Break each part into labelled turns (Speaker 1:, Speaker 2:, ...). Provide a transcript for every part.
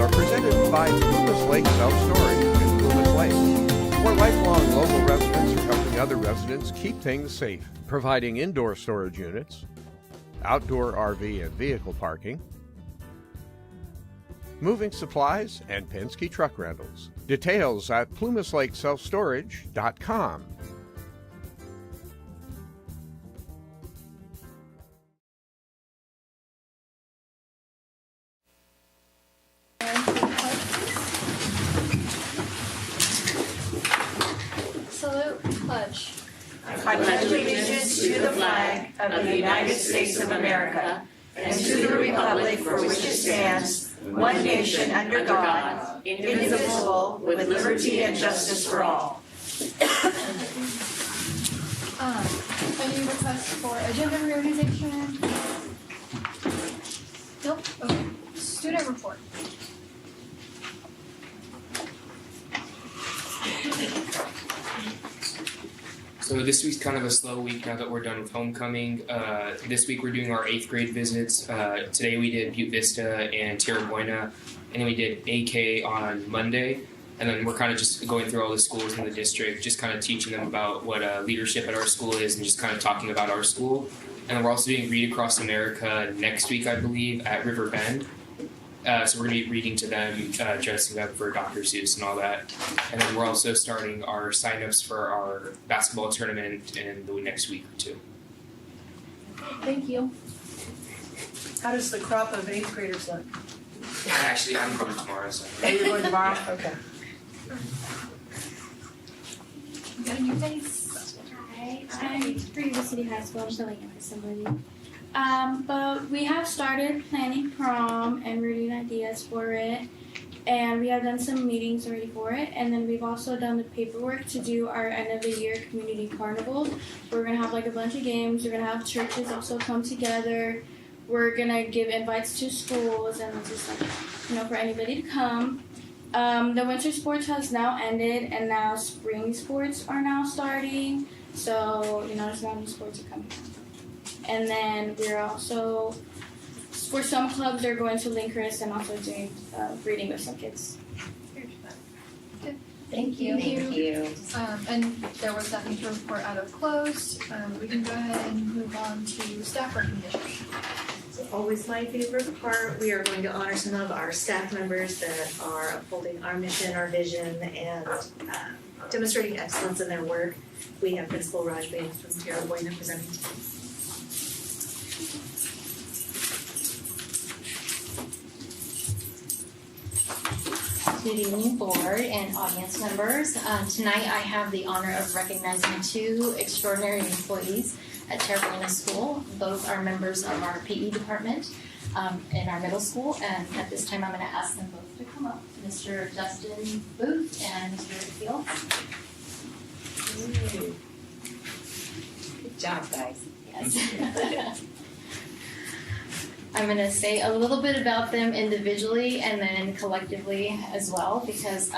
Speaker 1: are presented by Plumas Lake Self-Storage in Plumas Lake, where lifelong local residents are helping other residents keep things safe, providing indoor storage units, outdoor RV and vehicle parking, moving supplies, and Penske truck rentals. Details at PlumasLakeSelfStorage.com.
Speaker 2: Salute, pledge.
Speaker 3: I pledge allegiance to the flag of the United States of America and to the republic for which it stands, one nation under God, indivisible, with liberty and justice for all.
Speaker 2: Any requests for agenda reorganization? Nope. Okay. Student report.
Speaker 4: So this week's kind of a slow week now that we're done with homecoming. This week we're doing our 8th grade visits. Today we did Butte Vista and Tierra Buena, and then we did AK on Monday. And then we're kind of just going through all the schools in the district, just kind of teaching them about what leadership at our school is and just kind of talking about our school. And then we're also doing Read Across America next week, I believe, at River Bend. So we're going to be reading to them, dressing them for Dr. Seuss and all that. And then we're also starting our sign-ups for our basketball tournament in the next week or two.
Speaker 2: Thank you.
Speaker 3: How does the crop of 8th graders look?
Speaker 4: Actually, I'm going tomorrow. So.
Speaker 3: Are you going tomorrow? Okay.
Speaker 2: You got a new face.
Speaker 5: Hi, I'm for Yuba-City High School. I'm filling in for somebody. But we have started planning prom and reading ideas for it, and we have done some meetings already for it, and then we've also done the paperwork to do our end of the year community carnival. We're gonna have like a bunch of games. We're gonna have churches also come together. We're gonna give invites to schools and just like, for anybody to come. The winter sports has now ended, and now spring sports are now starting. So there's now new sports are coming. And then we're also, for some clubs, they're going to Linkhurst and also doing reading with some kids.
Speaker 2: Thank you.
Speaker 6: Thank you.
Speaker 2: And there was nothing to report out of closed. We can go ahead and move on to staff recognition.
Speaker 6: Always my favorite part. We are going to honor some of our staff members that are upholding our mission, our vision, and demonstrating excellence in their work. We have Principal Raj Bain from Tierra Buena presenting today.
Speaker 7: Good evening, board and audience members. Tonight I have the honor of recognizing 2 extraordinary employees at Tierra Buena School. Both are members of our PE department in our middle school, and at this time I'm going to ask them both to come up. Mr. Justin Booth and Mr. Rick Fields.
Speaker 6: Good job, guys.
Speaker 7: Yes. I'm going to say a little bit about them individually and then collectively as well, because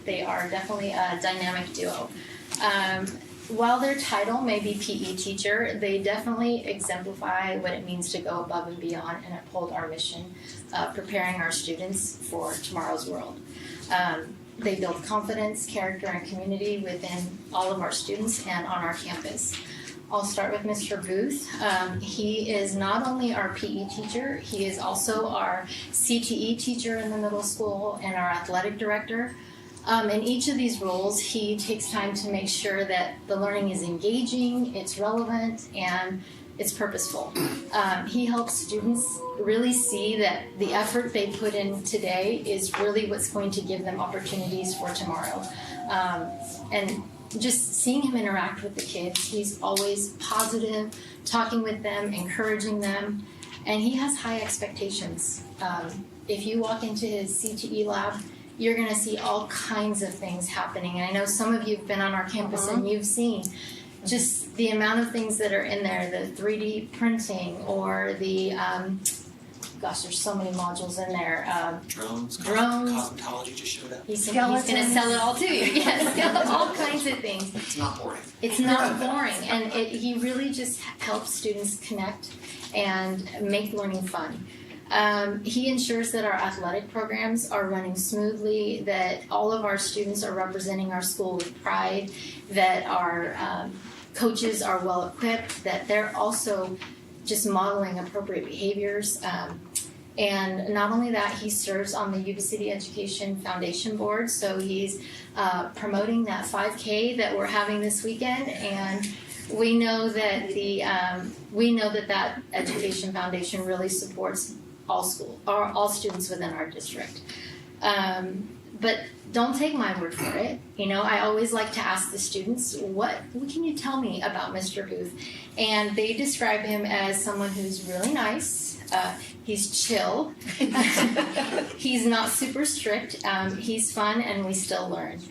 Speaker 7: they are definitely a dynamic duo. While their title may be PE teacher, they definitely exemplify what it means to go above and beyond and uphold our mission, preparing our students for tomorrow's world. They build confidence, character, and community within all of our students and on our campus. I'll start with Mr. Booth. He is not only our PE teacher, he is also our CTE teacher in the middle school and our athletic director. In each of these roles, he takes time to make sure that the learning is engaging, it's relevant, and it's purposeful. He helps students really see that the effort they put in today is really what's going to give them opportunities for tomorrow. And just seeing him interact with the kids, he's always positive, talking with them, encouraging them, and he has high expectations. If you walk into his CTE lab, you're going to see all kinds of things happening. And I know some of you have been on our campus and you've seen just the amount of things that are in there, the 3D printing or the, there's so many modules in there.
Speaker 8: Drones. Cosmetology just showed up.
Speaker 7: He's going to sell it all to you. Yes, all kinds of things.
Speaker 8: It's not boring.
Speaker 7: It's not boring. And he really just helps students connect and make learning fun. He ensures that our athletic programs are running smoothly, that all of our students are representing our school with pride, that our coaches are well equipped, that they're also just modeling appropriate behaviors. And not only that, he serves on the Yuba City Education Foundation Board, so he's promoting that 5K that we're having this weekend, and we know that that Education Foundation really supports all students within our district. But don't take my word for it. You know, I always like to ask the students, what can you tell me about Mr. Booth? And they describe him as someone who's really nice. He's chill. He's not super strict. He's fun, and we still learn.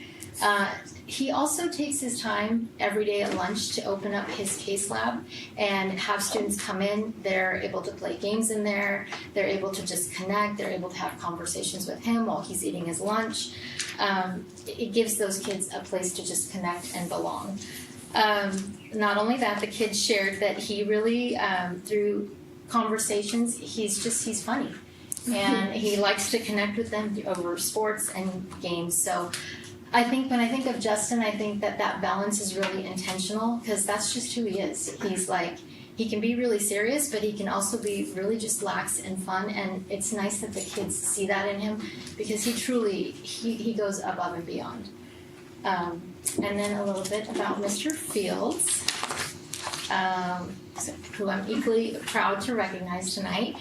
Speaker 7: He also takes his time every day at lunch to open up his case lab and have students come in. They're able to play games in there. They're able to just connect. They're able to have conversations with him while he's eating his lunch. It gives those kids a place to just connect and belong. Not only that, the kids shared that he really, through conversations, he's funny. And he likes to connect with them over sports and games. So I think when I think of Justin, I think that balance is really intentional, because that's just who he is. He's like, he can be really serious, but he can also be really just lax and fun, and it's nice that the kids see that in him, because he truly, he goes above and beyond. And then a little bit about Mr. Fields, who I'm equally proud to recognize tonight.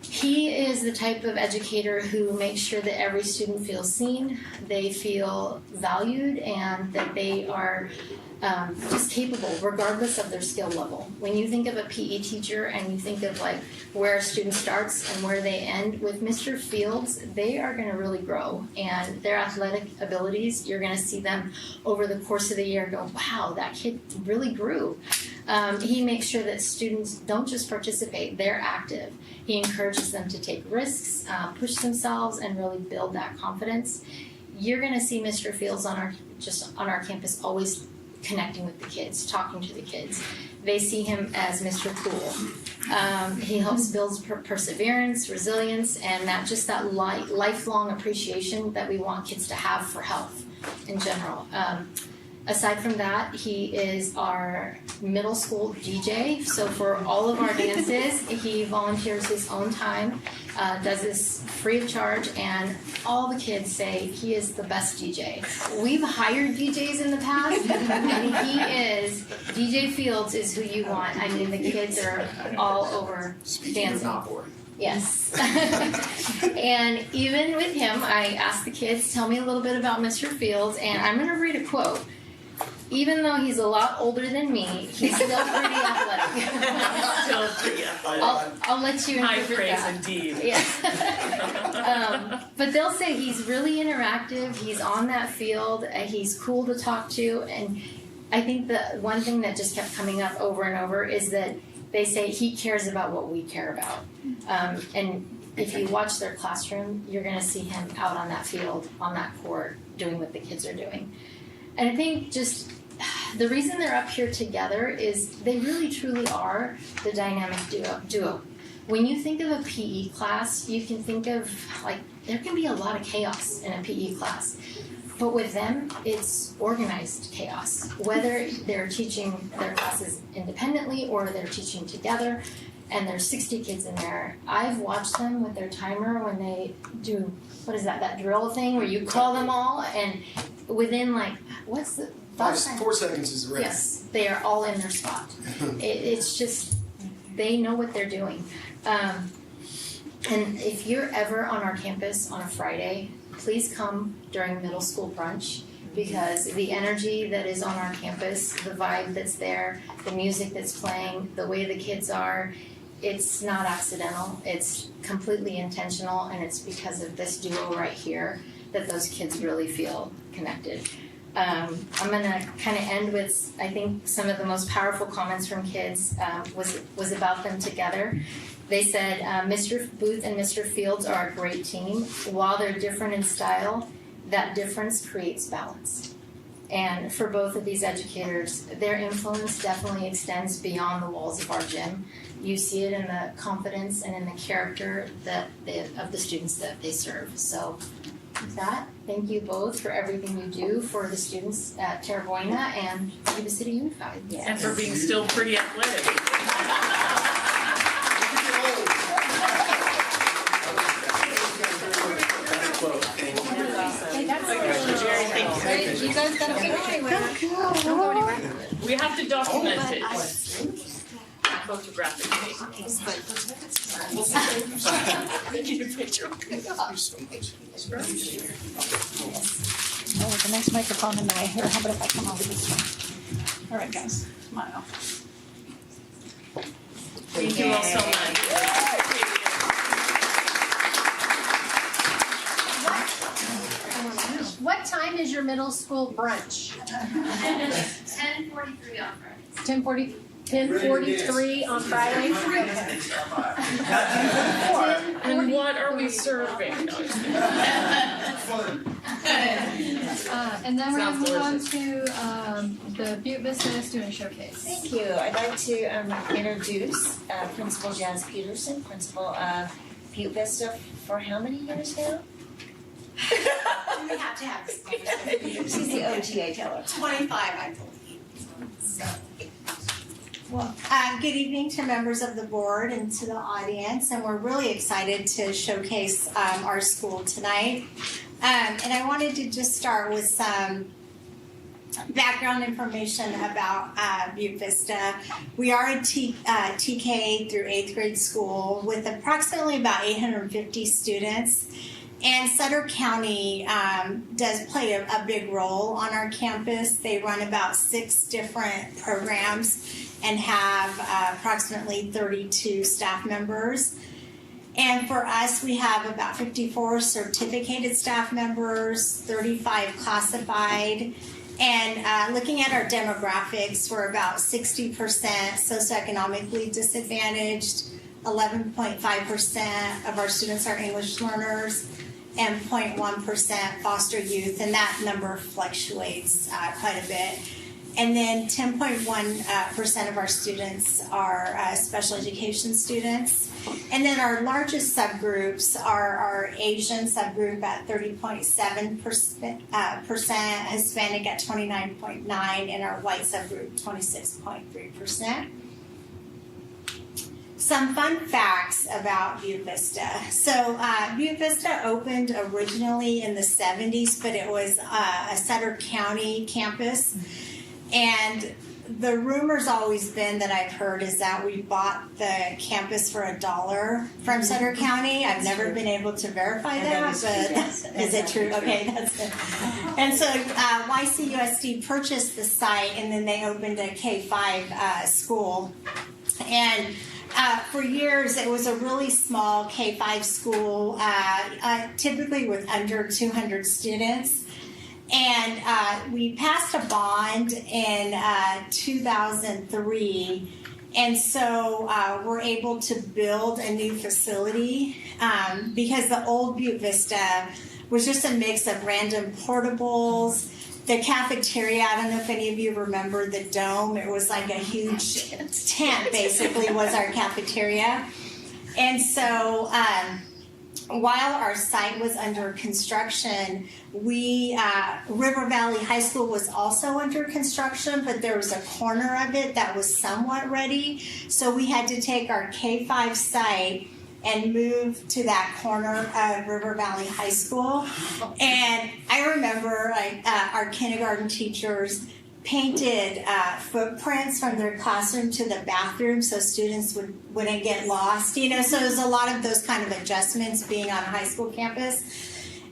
Speaker 7: He is the type of educator who makes sure that every student feels seen, they feel valued, and that they are just capable regardless of their skill level. When you think of a PE teacher and you think of like where a student starts and where they end, with Mr. Fields, they are going to really grow, and their athletic abilities, you're going to see them over the course of the year go, wow, that kid really grew. He makes sure that students don't just participate, they're active. He encourages them to take risks, push themselves, and really build that confidence. You're going to see Mr. Fields on our campus always connecting with the kids, talking to the kids. They see him as Mr. Cool. He helps build perseverance, resilience, and that lifelong appreciation that we want kids to have for health in general. Aside from that, he is our middle school DJ. So for all of our dances, he volunteers his own time, does this free of charge, and all the kids say he is the best DJ. We've hired DJs in the past, and DJ Fields is who you want. I mean, the kids are all over dancing.
Speaker 8: Not boring.
Speaker 7: Yes. And even with him, I asked the kids, tell me a little bit about Mr. Fields, and I'm going to read a quote. Even though he's a lot older than me, he's still pretty athletic. I'll let you interpret that.
Speaker 3: High praise indeed.
Speaker 7: Yeah. But they'll say he's really interactive. He's on that field. He's cool to talk to. And I think the one thing that just kept coming up over and over is that they say he cares about what we care about. And if you watch their classroom, you're going to see him out on that field, on that court, doing what the kids are doing. And I think just the reason they're up here together is they really truly are the dynamic duo. When you think of a PE class, you can think of, like, there can be a lot of chaos in a PE class. But with them, it's organized chaos. Whether they're teaching their classes independently or they're teaching together, and there's 60 kids in there. I've watched them with their timer when they do, that drill thing where you call them all, and within what's the
Speaker 8: 4 seconds is the rest.
Speaker 7: Yes, they are all in their spot. It's just, they know what they're doing. And if you're ever on our campus on a Friday, please come during middle school brunch, because the energy that is on our campus, the vibe that's there, the music that's playing, the way the kids are, it's not accidental. It's completely intentional, and it's because of this duo right here that those kids really feel connected. I'm going to kind of end with, I think, some of the most powerful comments from kids was about them together. They said, Mr. Booth and Mr. Fields are a great team. While they're different in style, that difference creates balance. And for both of these educators, their influence definitely extends beyond the walls of our gym. You see it in the confidence and in the character of the students that they serve. So with that, thank you both for everything you do for the students at Terrabuena and Yuba City Unified.
Speaker 3: Yes.
Speaker 9: And for being still pretty athletic.
Speaker 7: You guys gotta be
Speaker 9: Don't go anywhere. We have to document it. Photographically. Get a picture.
Speaker 10: Oh, there's a nice microphone in the way here. How about if I come over this way? All right, guys, smile.
Speaker 9: Thank you all so much.
Speaker 11: What time is your middle school brunch?
Speaker 2: 10:43 on Friday.
Speaker 11: 10:43 on Friday?
Speaker 9: And what are we serving?
Speaker 2: And then we're
Speaker 9: Sounds
Speaker 2: gonna move on to the Butte Vista Student Showcase.
Speaker 3: Thank you. I'd like to introduce Principal Jazz Peterson, principal of Butte Vista for how many years now?
Speaker 11: We have to have this conversation.
Speaker 3: She's the OG, I tell her.
Speaker 11: 25, I believe. So.
Speaker 10: Well, good evening to members of the board and to the audience, and we're really excited to showcase our school tonight. And I wanted to just start with some background information about Butte Vista. We are a TK through 8th grade school with approximately about 850 students. And Sutter County does play a big role on our campus. They run about 6 different programs and have approximately 32 staff members. And for us, we have about 54 certificated staff members, 35 classified. And looking at our demographics, we're about 60% socioeconomically disadvantaged, 11.5% of our students are English learners, and 0.1% foster youth, and that number fluctuates quite a bit. And then 10.1% of our students are special education students. And then our largest subgroups are our Asian subgroup at 30.7%, Hispanic at 29.9%, and our white subgroup 26.3%. Some fun facts about Butte Vista. So Butte Vista opened originally in the 70s, but it was a Sutter County campus. And the rumor's always been that I've heard is that we bought the campus for $1 from Sutter County. I've never been able to verify that, but is it true? Okay, that's it. And so YCUSD purchased the site, and then they opened a K-5 school. And for years, it was a really small K-5 school, typically with under 200 students. And we passed a bond in 2003, and so we're able to build a new facility because the old Butte Vista was just a mix of random portables. The cafeteria, I don't know if any of you remember the dome. It was like a huge tent, basically, was our cafeteria. And so while our site was under construction, River Valley High School was also under construction, but there was a corner of it that was somewhat ready. So we had to take our K-5 site and move to that corner of River Valley High School. And I remember our kindergarten teachers painted footprints from their classroom to the bathroom so students wouldn't get lost, so there's a lot of those kind of adjustments being on a high school campus.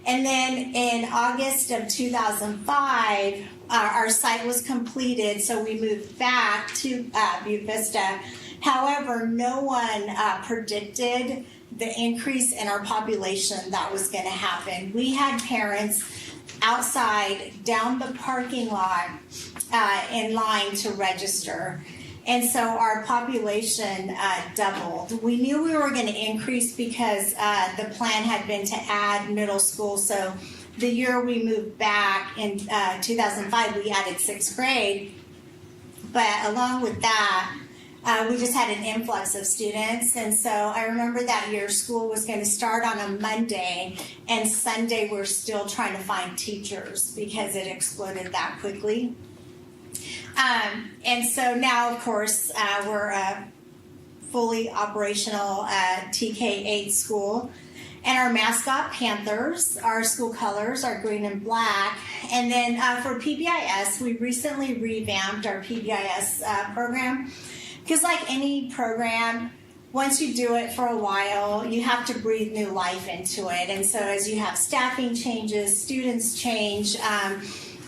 Speaker 10: And then in August of 2005, our site was completed, so we moved back to Butte Vista. However, no one predicted the increase in our population that was going to happen. We had parents outside down the parking lot in line to register. And so our population doubled. We knew we were going to increase because the plan had been to add middle school. So the year we moved back in 2005, we added 6th grade. But along with that, we just had an influx of students. And so I remember that year school was going to start on a Monday, and Sunday we're still trying to find teachers because it exploded that quickly. And so now, of course, we're a fully operational TK-8 school. And our mascot, Panthers, our school colors are green and black. And then for PBIS, we recently revamped our PBIS program. Because like any program, once you do it for a while, you have to breathe new life into it. And so as you have staffing changes, students change.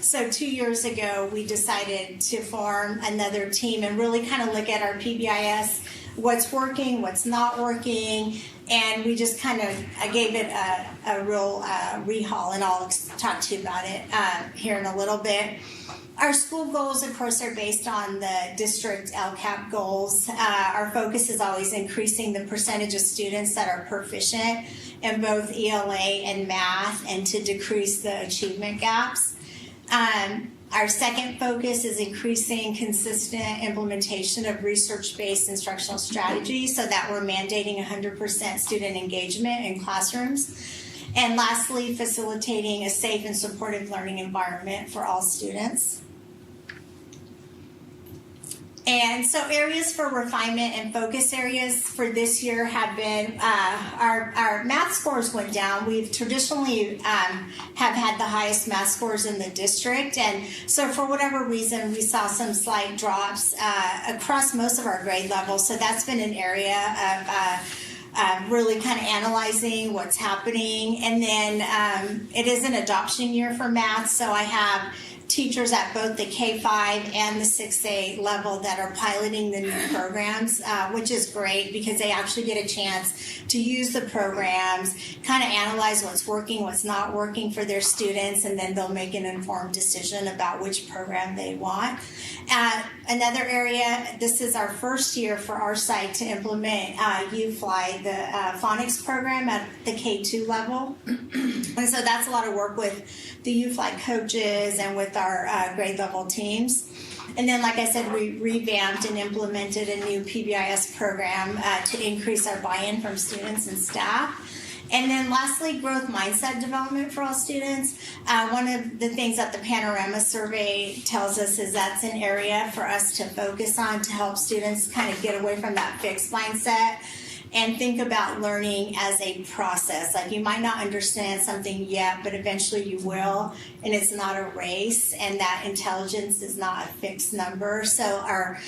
Speaker 10: So 2 years ago, we decided to form another team and really kind of look at our PBIS, what's working, what's not working, and we just kind of, I gave it a real rehaul, and I'll talk to you about it here in a little bit. Our school goals, of course, are based on the district LCAP goals. Our focus is always increasing the percentage of students that are proficient in both ELA and math, and to decrease the achievement gaps. Our second focus is increasing consistent implementation of research-based instructional strategies so that we're mandating 100% student engagement in classrooms. And lastly, facilitating a safe and supportive learning environment for all students. And so areas for refinement and focus areas for this year have been, our math scores went down. We've traditionally have had the highest math scores in the district. And so for whatever reason, we saw some slight drops across most of our grade levels. So that's been an area of really kind of analyzing what's happening. And then it is an adoption year for math. So I have teachers at both the K-5 and the 6A level that are piloting the new programs, which is great because they actually get a chance to use the programs, kind of analyze what's working, what's not working for their students, and then they'll make an informed decision about which program they want. Another area, this is our first year for our site to implement UFly, the phonics program at the K2 level. And so that's a lot of work with the UFly coaches and with our grade level teams. And then, like I said, we revamped and implemented a new PBIS program to increase our buy-in from students and staff. And then lastly, growth mindset development for all students. One of the things that the Panorama survey tells us is that's an area for us to focus on to help students kind of get away from that fixed mindset and think about learning as a process. Like, you might not understand something yet, but eventually you will, and it's not a race, and that intelligence is not a fixed number. So our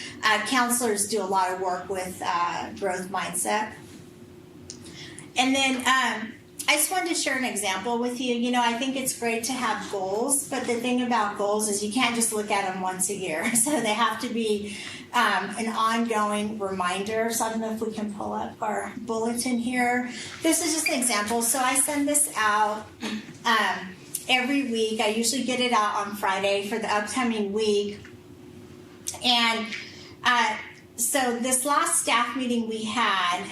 Speaker 10: counselors do a lot of work with growth mindset. And then I just wanted to share an example with you. You know, I think it's great to have goals, but the thing about goals is you can't just look at them once a year. So they have to be an ongoing reminder. So I don't know if we can pull up our bulletin here. This is just an example. So I send this out every week. I usually get it out on Friday for the upcoming week. And so this last staff meeting we had,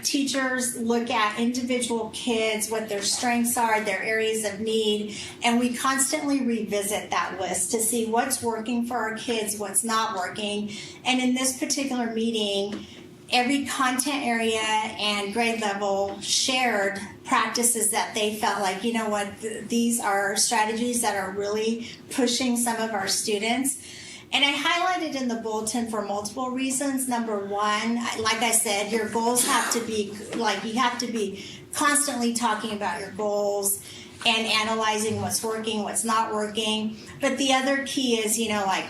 Speaker 10: teachers look at individual kids, what their strengths are, their areas of need, and we constantly revisit that list to see what's working for our kids, what's not working. And in this particular meeting, every content area and grade level shared practices that they felt like, you know what, these are strategies that are really pushing some of our students. And I highlighted in the bulletin for multiple reasons. Number one, like I said, your goals have to be, like, you have to be constantly talking about your goals and analyzing what's working, what's not working. But the other key is, you know, like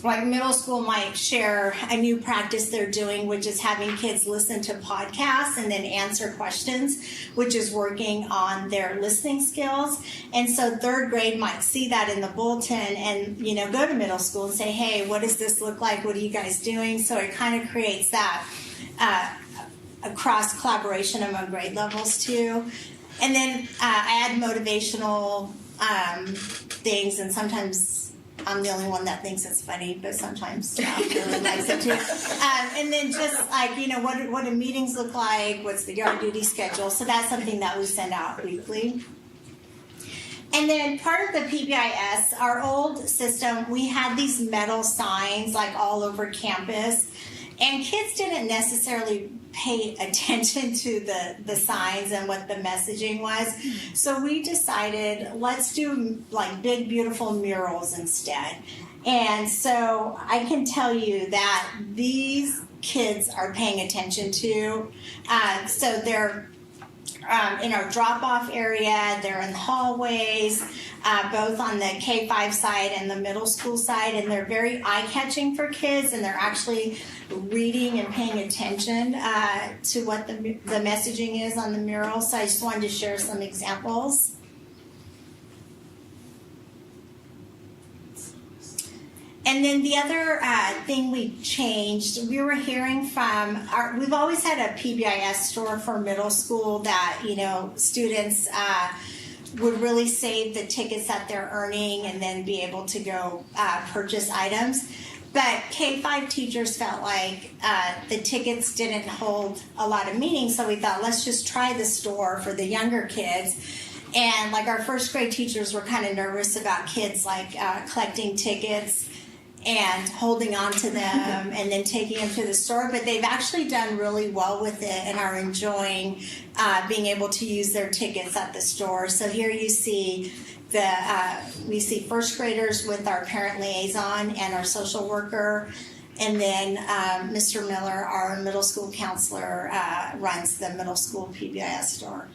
Speaker 10: middle school might share a new practice they're doing, which is having kids listen to podcasts and then answer questions, which is working on their listening skills. And so third grade might see that in the bulletin and, you know, go to middle school and say, hey, what does this look like? What are you guys doing? So it kind of creates that a cross collaboration among grade levels too. And then I add motivational things, and sometimes I'm the only one that thinks it's funny, but sometimes staff really likes it too. And then just like, you know, what do meetings look like? What's the yard duty schedule? So that's something that we send out weekly. And then part of the PBIS, our old system, we had these metal signs like all over campus, and kids didn't necessarily pay attention to the signs and what the messaging was. So we decided, let's do like big, beautiful murals instead. And so I can tell you that these kids are paying attention to. So they're in our drop-off area, they're in the hallways, both on the K-5 side and the middle school side, and they're very eye-catching for kids, and they're actually reading and paying attention to what the messaging is on the mural. So I just wanted to share some examples. And then the other thing we changed, we were hearing from we've always had a PBIS store for middle school that, you know, students would really save the tickets that they're earning and then be able to go purchase items. But K-5 teachers felt like the tickets didn't hold a lot of meaning, so we thought, let's just try the store for the younger kids. And like our first grade teachers were kind of nervous about kids like collecting tickets and holding on to them and then taking them to the store, but they've actually done really well with it and are enjoying being able to use their tickets at the store. So here you see we see first graders with our parent liaison and our social worker, and then Mr. Miller, our middle school counselor, runs the middle school PBIS store.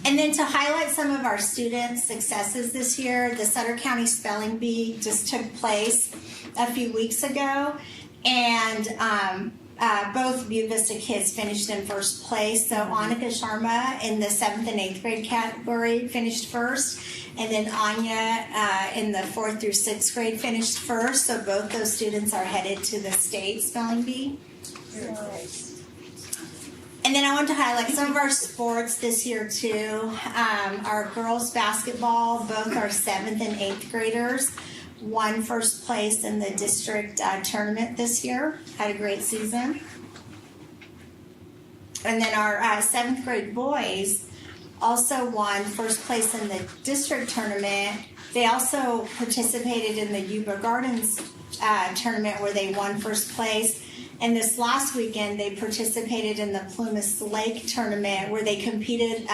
Speaker 10: And then to highlight some of our students' successes this year, the Sutter County Spelling Bee just took place a few weeks ago, and both Butte Vista kids finished in first place. So Annika Sharma in the 7th and 8th grade category finished first, and then Anya in the 4th through 6th grade finished first. So both those students are headed to the state spelling bee. And then I want to highlight some of our sports this year too. Our girls basketball, both our 7th and 8th graders won first place in the district tournament this year. Had a great season. And then our 7th grade boys also won first place in the district tournament. They also participated in the Yuba Gardens tournament where they won first place. And this last weekend, they participated in the Plumas Lake tournament where they competed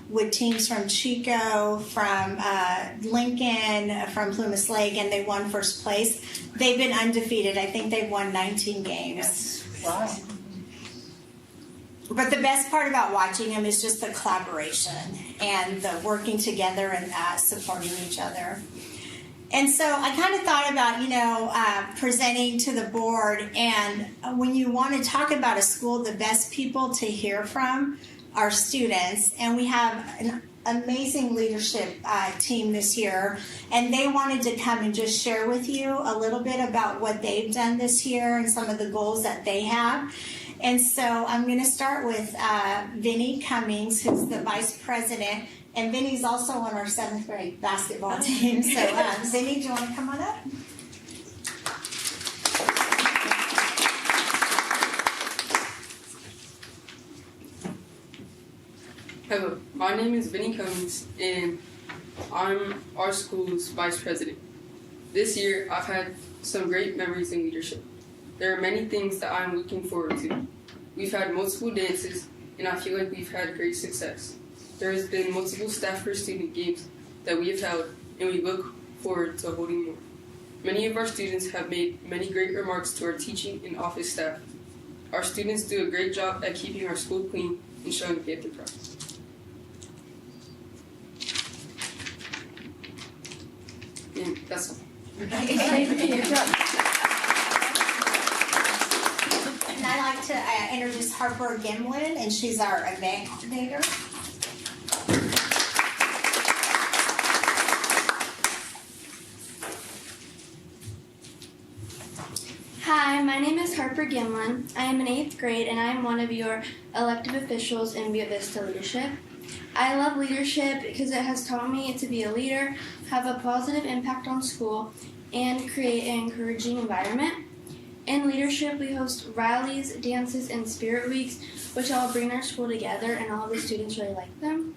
Speaker 10: with teams from Chico, from Lincoln, from Plumas Lake, and they won first place. They've been undefeated. I think they've won 19 games. Wow. But the best part about watching them is just the collaboration and the working together and supporting each other. And so I kind of thought about, presenting to the board, and when you want to talk about a school, the best people to hear from are students, and we have an amazing leadership team this year, and they wanted to come and just share with you a little bit about what they've done this year and some of the goals that they have. And so I'm going to start with Vinny Cummings, who's the vice president. And Vinny's also on our 7th grade basketball team. So, Vinny, do you want to come on up?
Speaker 12: Hello, my name is Vinny Cummings, and I'm our school's vice president. This year, I've had some great memories in leadership. There are many things that I'm looking forward to. We've had multiple dances, and I feel like we've had great success. There has been multiple staff per student games that we have held, and we look forward to holding more. Many of our students have made many great remarks to our teaching and office staff. Our students do a great job at keeping our school clean and showing Panther pride. And that's all.
Speaker 10: And I'd like to introduce Harper Gimlin, and she's our event coordinator.
Speaker 5: Hi, my name is Harper Gimlin. I am in 8th grade, and I am one of your elected officials in Butte Vista Leadership. I love leadership because it has taught me to be a leader, have a positive impact on school, and create an encouraging environment. In leadership, we host rallies, dances, and spirit weeks, which all bring our school together, and all the students really like them.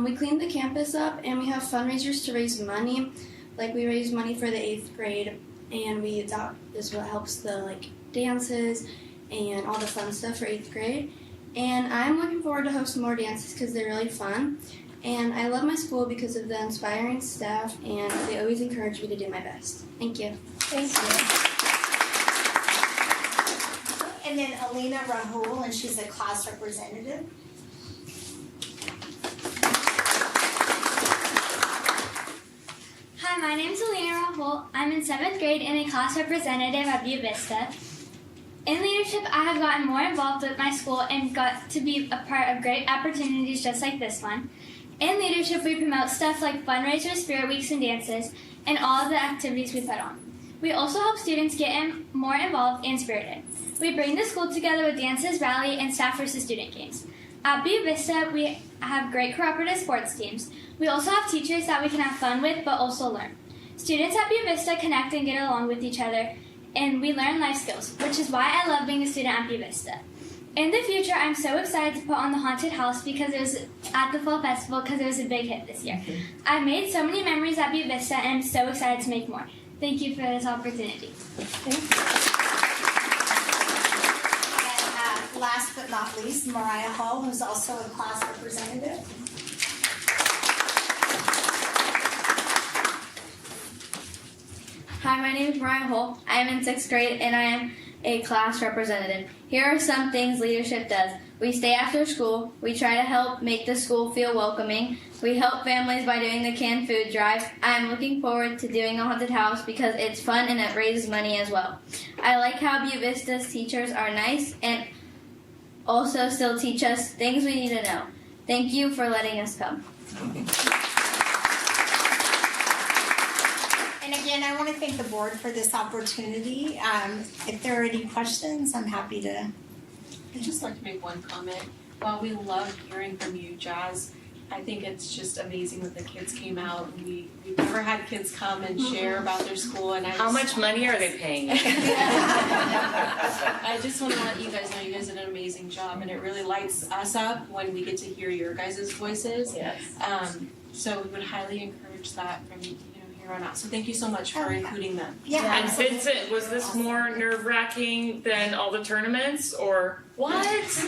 Speaker 5: We clean the campus up, and we have fundraisers to raise money. Like, we raise money for the 8th grade, and that is what helps the dances and all the fun stuff for 8th grade. And I'm looking forward to hosting more dances because they're really fun. And I love my school because of the inspiring staff, and they always encourage me to do my best. Thank you.
Speaker 10: Thank you. And then Alina Rahul, and she's a class representative.
Speaker 13: Hi, my name is Alina Rahul. I'm in 7th grade and a class representative at Yuba-Sutter. In leadership, I have gotten more involved with my school and got to be a part of great opportunities just like this one. In leadership, we promote stuff like fundraisers, spirit weeks, and dances, and all of the activities we put on. We also help students get more involved and spirited. We bring the school together with dances, rally, and staff versus student games. At Vista, we have great cooperative sports teams. We also have teachers that we can have fun with but also learn. Students at Vista connect and get along with each other, and we learn life skills, which is why I love being a student at Vista. In the future, I'm so excited to put on the haunted house because it was at the Fall Festival because it was a big hit this year. I've made so many memories at Vista, and I'm so excited to make more. Thank you for this opportunity.
Speaker 10: Thank you. And last but not least, Mariah Hall, who's also a class representative.
Speaker 14: Hi, my name is Mariah Hall. I am in 6th grade and I am a class representative. Here are some things leadership does. We stay after school. We try to help make the school feel welcoming. We help families by doing the canned food drive. I am looking forward to doing the haunted house because it's fun and it raises money as well. I like how Butte Vista's teachers are nice and also still teach us things we need to know. Thank you for letting us come.
Speaker 10: And again, I want to thank the board for this opportunity. If there are any questions, I'm happy to.
Speaker 15: I'd just like to make one comment. While we love hearing from you, Jazz, I think it's just amazing that the kids came out. And we've never had kids come and share about their school. And
Speaker 3: How much money are they paying you?
Speaker 15: I just want to let you guys know you guys did an amazing job, and it really lights us up when we get to hear your guys' voices.
Speaker 3: Yes.
Speaker 15: So we would highly encourage that from here on out. So thank you so much for including them.
Speaker 10: Yeah.
Speaker 9: And Vincent, was this more nerve-wracking than all the tournaments, or what? It's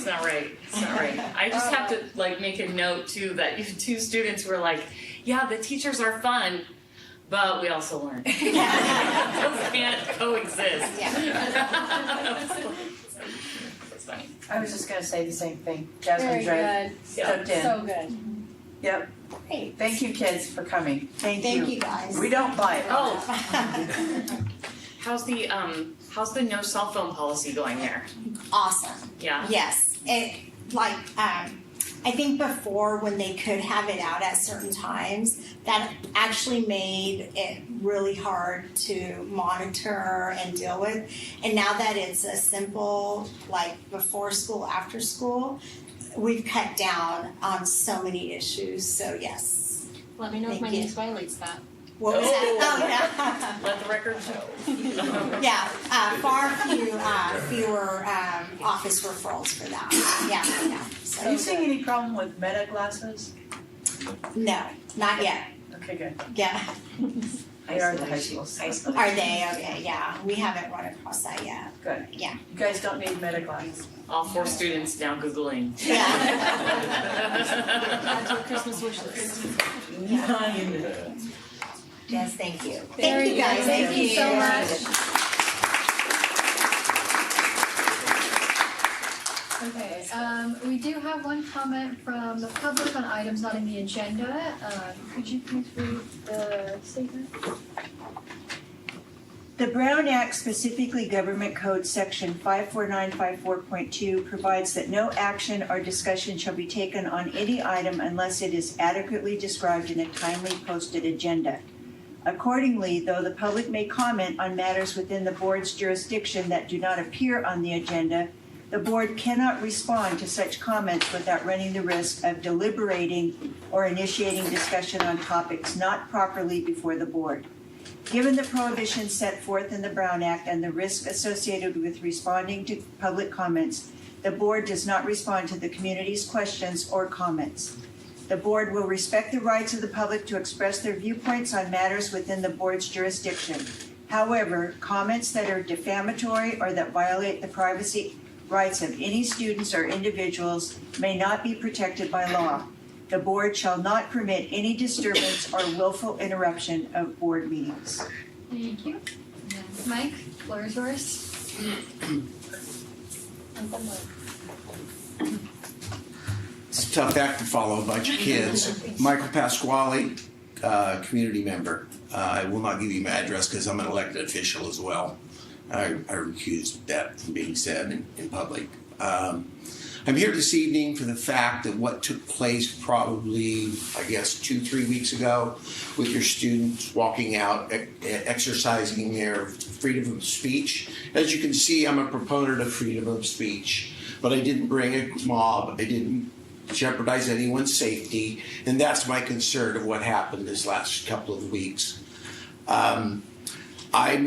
Speaker 9: not right. It's not right. I just have to make a note too that you 2 students were like, yeah, the teachers are fun, but we also learn. Those can't coexist.
Speaker 10: Yeah.
Speaker 9: That's funny.
Speaker 3: I was just going to say the same thing. Jasmine's
Speaker 15: Very
Speaker 3: right. Stepped in.
Speaker 15: So good.
Speaker 3: Yep.
Speaker 10: Great.
Speaker 3: Thank you, kids, for coming. Thank
Speaker 10: you guys.
Speaker 3: We don't bite.
Speaker 9: Oh. How's the no cell phone policy going there?
Speaker 10: Awesome.
Speaker 9: Yeah.
Speaker 10: Yes. I think before, when they could have it out at certain times, that actually made it really hard to monitor and deal with. And now that it's a simple, before school, after school, we've cut down on so many issues. So yes.
Speaker 15: Let me know if my niece violates that.
Speaker 10: What was that? Oh yeah.
Speaker 9: Let the record show.
Speaker 10: Yeah, far fewer office referrals for that. Yeah. So,
Speaker 3: Are you seeing any problem with meta glasses?
Speaker 10: No, not yet.
Speaker 3: Okay, good.
Speaker 10: Yeah.
Speaker 3: They are the high schools.
Speaker 10: Are they? Okay, yeah. We haven't run across that yet.
Speaker 3: Good.
Speaker 10: Yeah.
Speaker 3: You guys don't need meta glasses.
Speaker 9: All 4 students now Googling.
Speaker 10: Yeah.
Speaker 15: That's our Christmas wish list.
Speaker 10: Yes, thank you. Thank you guys.
Speaker 15: Thank you so much.
Speaker 2: Okay, we do have one comment from the public on items not in the agenda. Could you please read the statement?
Speaker 16: The Brown Act, specifically Government Code Section 54954.2, provides that no action or discussion shall be taken on any item unless it is adequately described in a timely posted agenda. Accordingly, though the public may comment on matters within the board's jurisdiction that do not appear on the agenda, The board cannot respond to such comments without running the risk of deliberating or initiating discussion on topics not properly before the board. Given the prohibitions set forth in the Brown Act and the risk associated with responding to public comments, the board does not respond to the community's questions or comments. The board will respect the rights of the public to express their viewpoints on matters within the board's jurisdiction. However, comments that are defamatory or that violate the privacy rights of any students or individuals may not be protected by law. The board shall not permit any disturbance or willful interruption of board meetings.
Speaker 2: Thank you. Mike, floor is yours.
Speaker 17: It's a tough act to follow, a bunch of kids. Michael Pasquale, community member. I will not give you my address because I'm an elected official as well. I recuse that from being said in public. I'm here this evening for the fact that what took place probably, I guess, 2-3 weeks ago with your students walking out, exercising their freedom of speech. As you can see, I'm a proponent of freedom of speech, but I didn't bring a mob. I didn't jeopardize anyone's safety, and that's my concern of what happened this last couple of weeks. I'm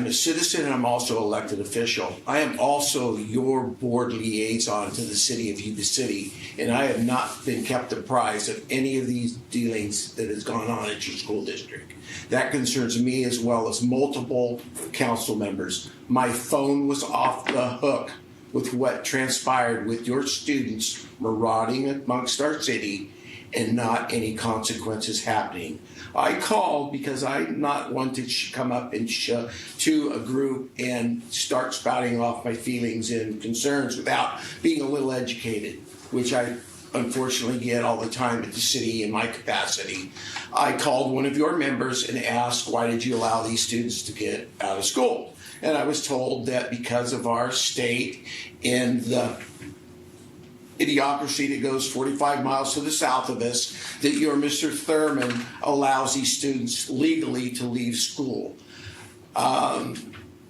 Speaker 17: a citizen and I'm also an elected official. I am also your board liaison to the city of Yuba City, and I have not been kept apprised of any of these dealings that has gone on at your school district. That concerns me as well as multiple council members. My phone was off the hook with what transpired with your students marauding amongst our city and not any consequences happening. I called because I not want to come up and to a group and start spouting off my feelings and concerns without being a little educated, which I unfortunately get all the time at the city in my capacity. I called one of your members and asked, why did you allow these students to get out of school? And I was told that because of our state and the idiocracy that goes 45 miles to the south of us, that your Mr. Thurman allows these students legally to leave school.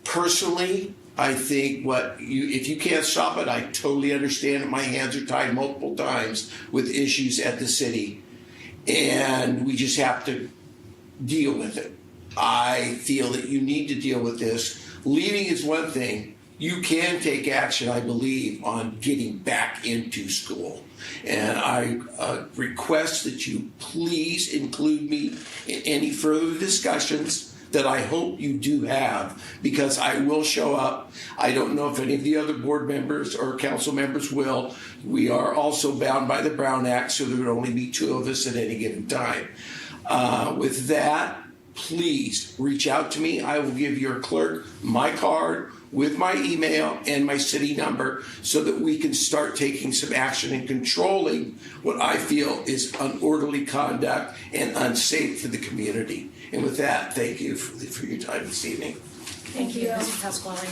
Speaker 17: Personally, I think if you can't stop it, I totally understand it. My hands are tied multiple times with issues at the city, and we just have to deal with it. I feel that you need to deal with this. Leaving is one thing. You can take action, I believe, on getting back into school. And I request that you please include me in any further discussions that I hope you do have, because I will show up. I don't know if any of the other board members or council members will. We are also bound by the Brown Act, so there would only be 2 of us at any given time. With that, please reach out to me. I will give your clerk my card with my email and my city number so that we can start taking some action and controlling what I feel is unorderly conduct and unsafe for the community. And with that, thank you for your time this evening.
Speaker 9: Thank you, Mr. Pasquale.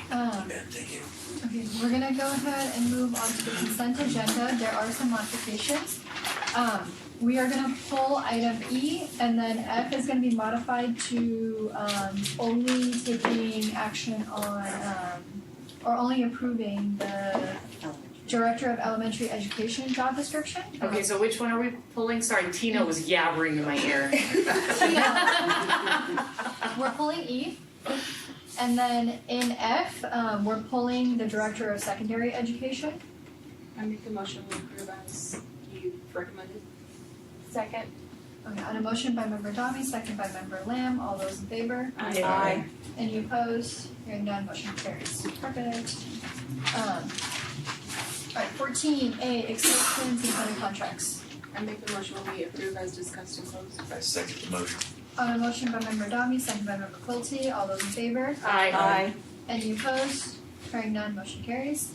Speaker 17: Thank you.
Speaker 2: Okay, we're gonna go ahead and move on to the consent agenda. There are some modifications. We are gonna pull item E, and then F is gonna be modified to only taking action on, or only approving the Director of Elementary Education job description.
Speaker 9: Okay, so which one are we pulling? Sorry, Tina was yabbering in my ear.
Speaker 2: We're pulling E. And then in F, we're pulling the Director of Secondary Education.
Speaker 15: I make the motion we approve as you recommended.
Speaker 2: Second. Okay, on a motion by Member Dami, second by Member Lamb. All those in favor?
Speaker 15: Aye.
Speaker 9: Aye.
Speaker 2: Any opposed? Hearing none, motion carries. Perfect. Alright, 14A, acceptance and funding contracts.
Speaker 15: I make the motion we approve as discussed and closed.
Speaker 17: I second the motion.
Speaker 2: On a motion by Member Dami, second by Member Quilty. All those in favor?
Speaker 9: Aye.
Speaker 2: Any opposed? Hearing none, motion carries.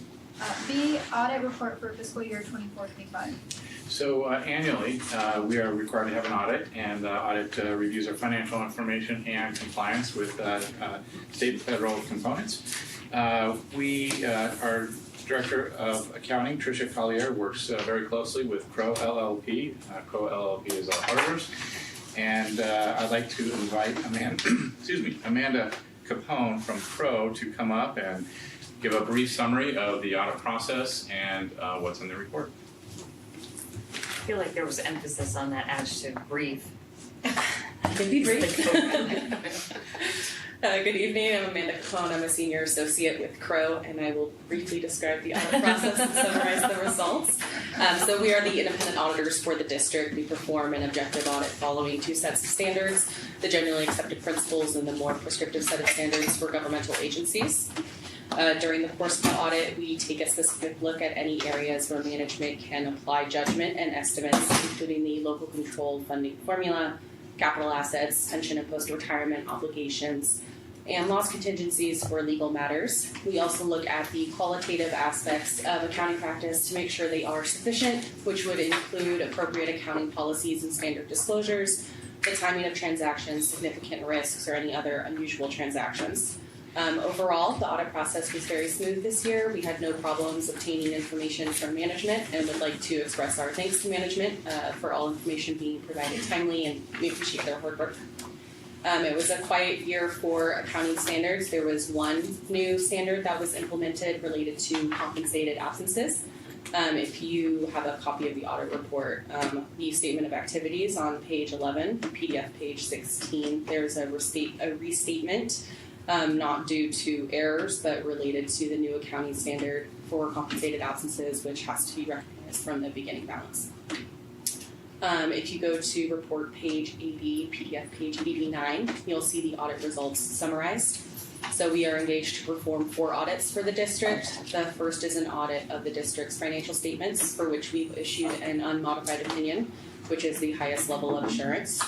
Speaker 2: B, audit report for fiscal year 24-25.
Speaker 18: So annually, we are required to have an audit, and the audit reviews our financial information and compliance with state and federal components. Our Director of Accounting, Tricia Collier, works very closely with Crow LLP. Crow LLP is our auditors. And I'd like to invite Amanda Capone from Crow to come up and give a brief summary of the audit process and what's in the report.
Speaker 9: I feel like there was emphasis on that adjective brief.
Speaker 19: Can be brief. Good evening, I'm Amanda Capone. I'm a senior associate with Crow, and I will briefly describe the audit process and summarize the results. So we are the independent auditors for the district. We perform an objective audit following two sets of standards, the generally accepted principles and the more prescriptive set of standards for governmental agencies. During the course of the audit, we take a specific look at any areas where management can apply judgment and estimates, including the local control funding formula, capital assets, pension and post-retirement obligations, and loss contingencies for legal matters. We also look at the qualitative aspects of accounting practice to make sure they are sufficient, which would include appropriate accounting policies and standard disclosures, the timing of transactions, significant risks, or any other unusual transactions. Overall, the audit process was very smooth this year. We had no problems obtaining information from management and would like to express our thanks to management for all information being provided timely, and we appreciate their hard work. It was a quiet year for accounting standards. There was one new standard that was implemented related to compensated absences. If you have a copy of the audit report, the statement of activities on page 11, PDF page 16, there's a restatement. Not due to errors, but related to the new accounting standard for compensated absences, which has to be recognized from the beginning balance. If you go to report page 80, PDF page 89, you'll see the audit results summarized. So we are engaged to perform 4 audits for the district. The first is an audit of the district's financial statements, for which we've issued an unmodified opinion, which is the highest level of assurance.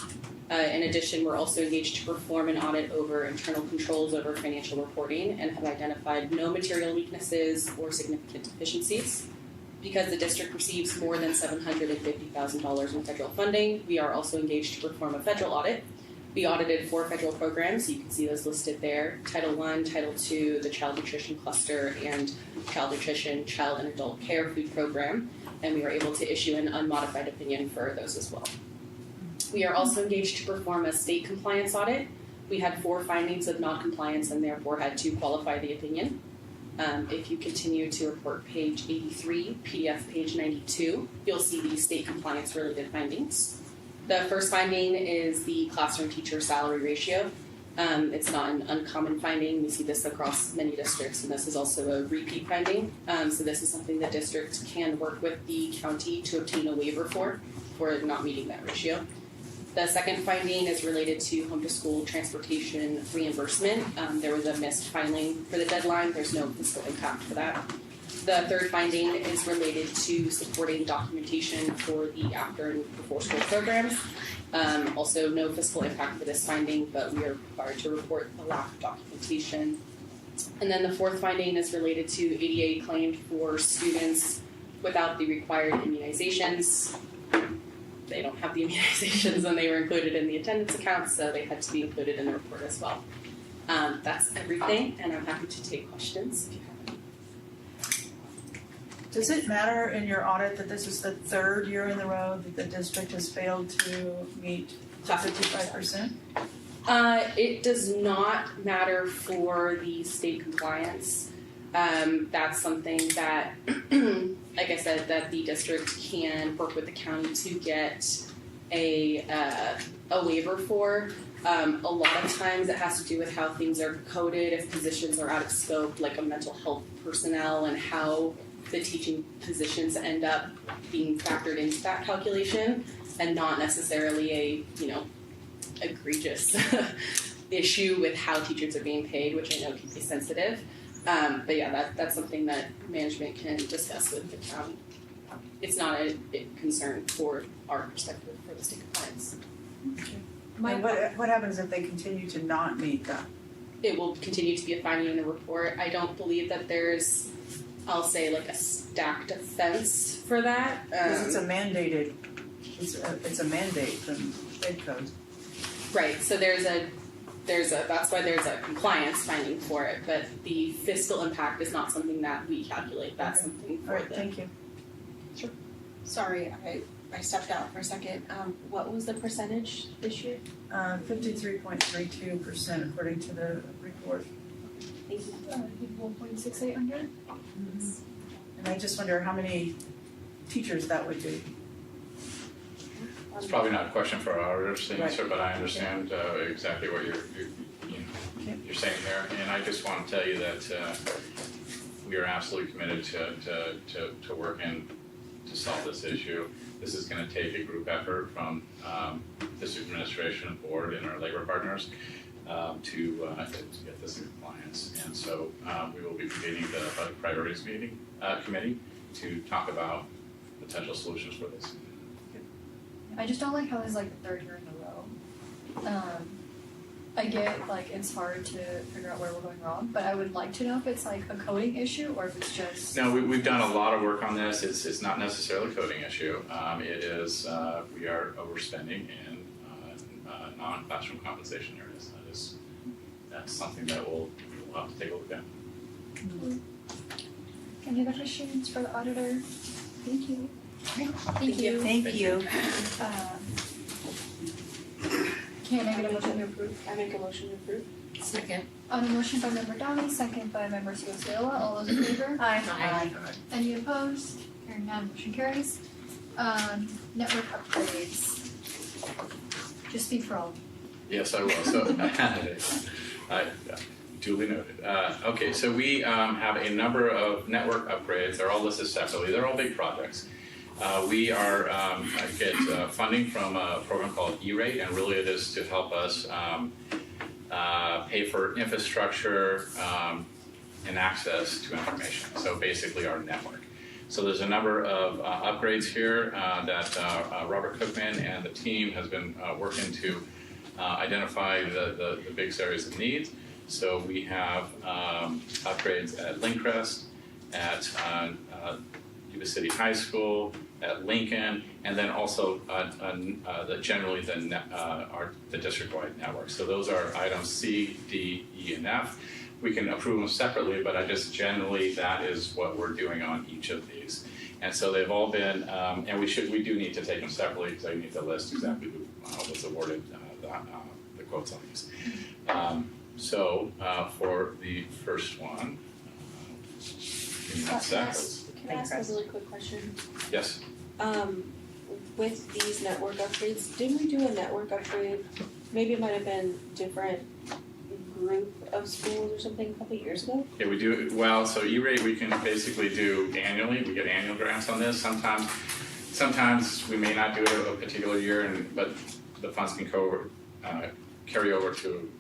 Speaker 19: In addition, we're also engaged to perform an audit over internal controls over financial reporting and have identified no material weaknesses or significant deficiencies. Because the district receives more than $750,000 in federal funding, we are also engaged to perform a federal audit. We audited 4 federal programs. You can see those listed there: Title I, Title II, the Child Nutrition Cluster, and Child Nutrition, Child and Adult Care Food Program. And we were able to issue an unmodified opinion for those as well. We are also engaged to perform a state compliance audit. We had 4 findings of non-compliance and therefore had to qualify the opinion. If you continue to report page 83, PDF page 92, you'll see the state compliance related findings. The first finding is the classroom teacher salary ratio. It's not an uncommon finding. We see this across many districts, and this is also a repeat finding. So this is something the district can work with the county to obtain a waiver for not meeting that ratio. The second finding is related to home to school transportation reimbursement. There was a missed filing for the deadline. There's no fiscal impact for that. The third finding is related to supporting documentation for the after and before school programs. Also no fiscal impact for this finding, but we are required to report the lack of documentation. And then the fourth finding is related to ADA claimed for students without the required immunizations. They don't have the immunizations, and they were included in the attendance account, so they had to be included in the report as well. That's everything, and I'm happy to take questions if you have any.
Speaker 20: Does it matter in your audit that this is the 3rd year in a row that the district has failed to meet the 55%?
Speaker 19: It does not matter for the state compliance. That's something that, like I said, that the district can work with the county to get a waiver for. A lot of times it has to do with how things are coded, if positions are out of scope, like a mental health personnel, and how the teaching positions end up being factored into that calculation, and not necessarily a, egregious issue with how teachers are being paid, which I know can be sensitive. But yeah, that's something that management can discuss with the county. It's not a concern for our perspective for the state compliance.
Speaker 20: Okay. And what happens if they continue to not meet that?
Speaker 19: It will continue to be a finding in the report. I don't believe that there's, I'll say, like a stacked offense for that.
Speaker 20: Because it's a mandate from state code.
Speaker 19: Right. So that's why there's a compliance finding for it, but the fiscal impact is not something that we calculate. That's something for
Speaker 20: Thank you.
Speaker 19: Sure.
Speaker 15: Sorry, I stepped out for a second. What was the percentage this year?
Speaker 20: 53.32% according to the report.
Speaker 2: Equal 0.6800.
Speaker 20: And I just wonder how many teachers that would be.
Speaker 18: It's probably not a question for our auditors to answer, but I understand exactly what you're saying there. And I just want to tell you that we are absolutely committed to working to solve this issue. This is going to take a group effort from district administration, board, and our labor partners to get this in compliance. And so we will be creating the budget priorities committee to talk about potential solutions for this.
Speaker 2: I just don't like how this is like the third year in a row. I get like it's hard to figure out where we're going wrong, but I would like to know if it's like a coding issue or if it's just.
Speaker 18: No, we've done a lot of work on this. It's not necessarily a coding issue. It is we are overspending in non-classroom compensation areas. That's something that we'll have to take a look at.
Speaker 2: Any other questions for the auditor? Thank you.
Speaker 10: Thank you. Thank you.
Speaker 2: Can I get a motion to approve?
Speaker 3: I make a motion to approve.
Speaker 9: Second.
Speaker 2: On a motion by member Downey, second by member Scorsella. All those in favor?
Speaker 9: Aye.
Speaker 2: Any opposed? Hearing none, motion carries. Network upgrades. Just speak for all.
Speaker 18: Yes, I will. So, I duly noted. Okay, so we have a number of network upgrades. They're all listed separately. They're all big projects. We are get funding from a program called E-Rate, and really it is to help us pay for infrastructure and access to information. So basically our network. So there's a number of upgrades here that Robert Cookman and the team has been working to identify the big areas of needs. So we have upgrades at Linkcrest, at Yuba-City High School, at Lincoln, and then also generally the district-wide network. So those are items C, D, E, and F. We can approve them separately, but generally that is what we're doing on each of these. And so they've all been, and we do need to take them separately because I need to list exactly who was awarded the quotes on these. So for the first one, give me one sec.
Speaker 3: Can I ask a really quick question?
Speaker 18: Yes.
Speaker 3: With these network upgrades, didn't we do a network upgrade? Maybe it might have been different group of schools or something a couple of years ago?
Speaker 18: Yeah, we do. Well, so E-Rate we can basically do annually. We get annual grants on this. Sometimes we may not do it a particular year, but the funds can carry over to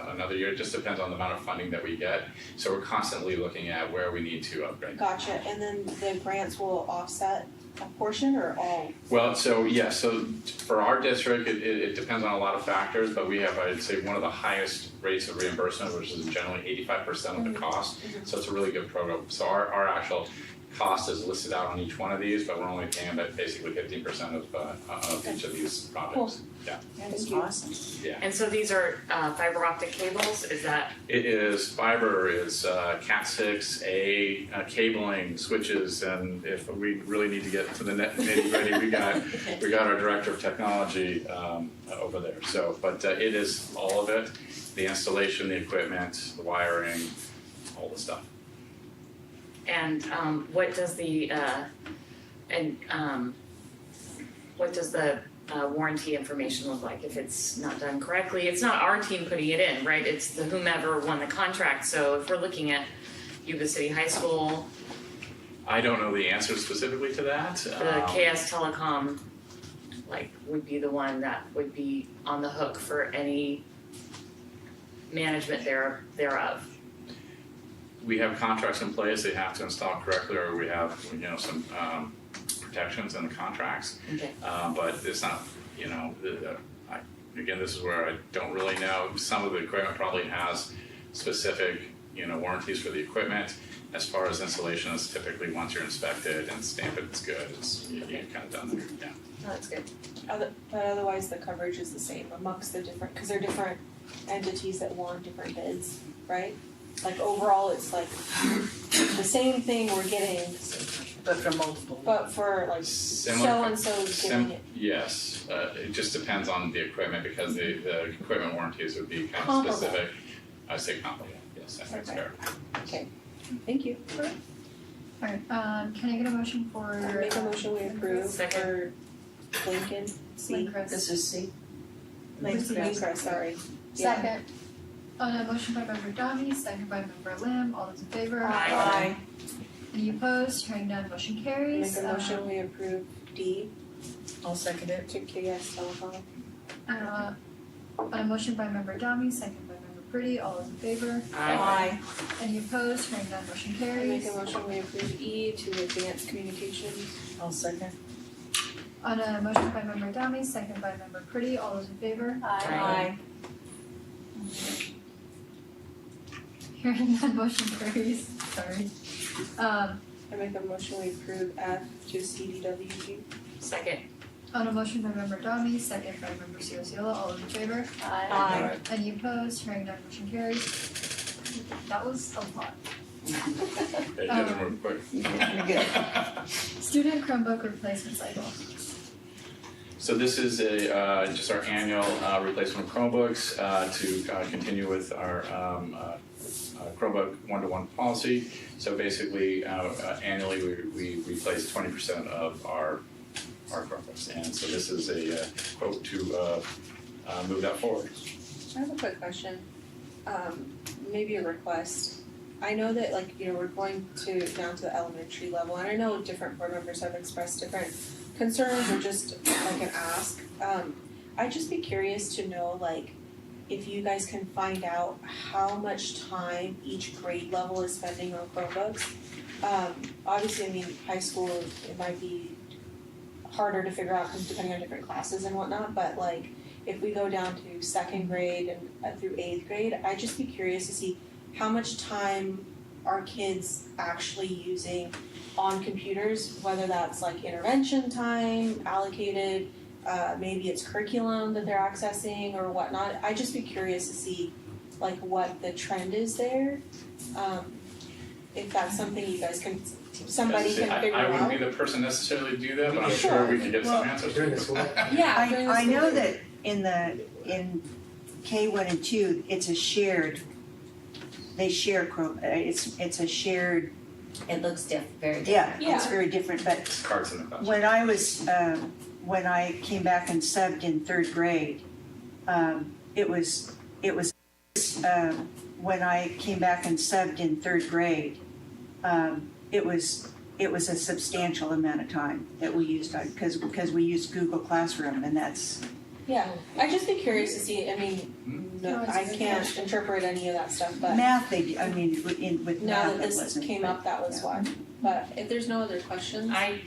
Speaker 18: another year. It just depends on the amount of funding that we get. So we're constantly looking at where we need to upgrade.
Speaker 3: Gotcha. And then the grants will offset a portion or all?
Speaker 18: Well, so yes. So for our district, it depends on a lot of factors, but we have, I'd say, one of the highest rates of reimbursement, which is generally 85% of the cost. So it's a really good program. So our actual cost is listed out on each one of these, but we're only paying about basically 15% of each of these projects.
Speaker 3: Cool.
Speaker 18: Yeah.
Speaker 20: That's awesome.
Speaker 18: Yeah.
Speaker 9: And so these are fiber optic cables, is that?
Speaker 18: It is fiber, is Cat 6A, cabling, switches, and if we really need to get to the nitty gritty, we got our director of technology over there. So, but it is all of it: the installation, the equipment, the wiring, all the stuff.
Speaker 9: And what does the warranty information look like if it's not done correctly? It's not our team putting it in, right? It's the whomever won the contract. So if we're looking at Yuba-City High School,
Speaker 18: I don't know the answer specifically to that.
Speaker 9: the KS Telecom, would be the one that would be on the hook for any management thereof.
Speaker 18: We have contracts in place; they have to install correctly, or we have some protections in the contracts.
Speaker 9: Okay.
Speaker 18: But it's not, again, this is where I don't really know. Some of the equipment probably has specific, warranties for the equipment. As far as installation is typically once you're inspected and stamped it's good, you're kind of done there. Yeah.
Speaker 9: Oh, that's good.
Speaker 3: But otherwise the coverage is the same amongst the different, because they're different entities that want different bids, right? Like overall it's like the same thing we're getting.
Speaker 20: But for multiple.
Speaker 3: But for so-and-so's getting it.
Speaker 18: Yes, it just depends on the equipment because the equipment warranties would be kind of
Speaker 3: Comparable.
Speaker 18: specific. I say comparable, yeah. Yes, I think it's fair.
Speaker 6: Okay, thank you.
Speaker 2: Alright, can I get a motion for?
Speaker 6: I'll make a motion we approve for Lincoln C.
Speaker 2: Lindcrest.
Speaker 20: This is C.
Speaker 6: Lindcrest, sorry.
Speaker 2: Second. On a motion by member Dami, second by member Lim, all those in favor?
Speaker 6: Aye.
Speaker 2: Any opposed? Hearing none, motion carries.
Speaker 6: Make a motion we approve D.
Speaker 20: I'll second it.
Speaker 6: To KS Telecom.
Speaker 2: On a motion by member Dami, second by member Pretty, all those in favor?
Speaker 6: Aye.
Speaker 2: Any opposed? Hearing none, motion
Speaker 6: I
Speaker 2: carries.
Speaker 6: make a motion we approve E to advanced communications.
Speaker 20: I'll second.
Speaker 2: On a motion by member Dami, second by member Pretty, all those in favor?
Speaker 6: Aye.
Speaker 2: Hearing none, motion carries. Sorry.
Speaker 6: I make a motion we approve F to CDWG.
Speaker 9: Second.
Speaker 2: On a motion by member Dami, second by member Ciociola, all those in favor?
Speaker 6: Aye.
Speaker 2: Any opposed? Hearing none, motion carries. That was a lot.
Speaker 18: It didn't move quick.
Speaker 2: Student Chromebook replacement cycle.
Speaker 18: So this is just our annual replacement of Chromebooks to continue with our Chromebook one-to-one policy. So basically, annually we replace 20% of our Chromebooks, and so this is a quote to move that forward.
Speaker 6: I have a quick question, maybe a request. I know that we're going down to the elementary level, and I know different board members have expressed different concerns or just an ask. I'd just be curious to know if you guys can find out how much time each grade level is spending on Chromebooks. Obviously, high school, it might be harder to figure out because depending on different classes and whatnot, but if we go down to second grade and through 8th grade, I'd just be curious to see how much time are kids actually using on computers, whether that's intervention time allocated, maybe it's curriculum that they're accessing or whatnot. I'd just be curious to see what the trend is there. If that's something you guys can, somebody can figure out.
Speaker 18: I wouldn't be the person necessarily to do that, but I'm sure we can get some answers.
Speaker 6: Yeah,
Speaker 16: I know that in K1 and 2, it's a shared. They share Chrome. It's a shared.
Speaker 3: It looks very different.
Speaker 16: Yeah, it's very different. But
Speaker 18: Cards in the classroom.
Speaker 16: when I was when I came back and subbed in 3rd grade, it was when I came back and subbed in 3rd grade, it was a substantial amount of time that we used on because we used Google Classroom, and that's.
Speaker 6: Yeah, I'd just be curious to see. I can't interpret any of that stuff, but
Speaker 16: math. With
Speaker 6: now
Speaker 16: math,
Speaker 6: that this came up, that was why. But if there's no other questions,
Speaker 9: I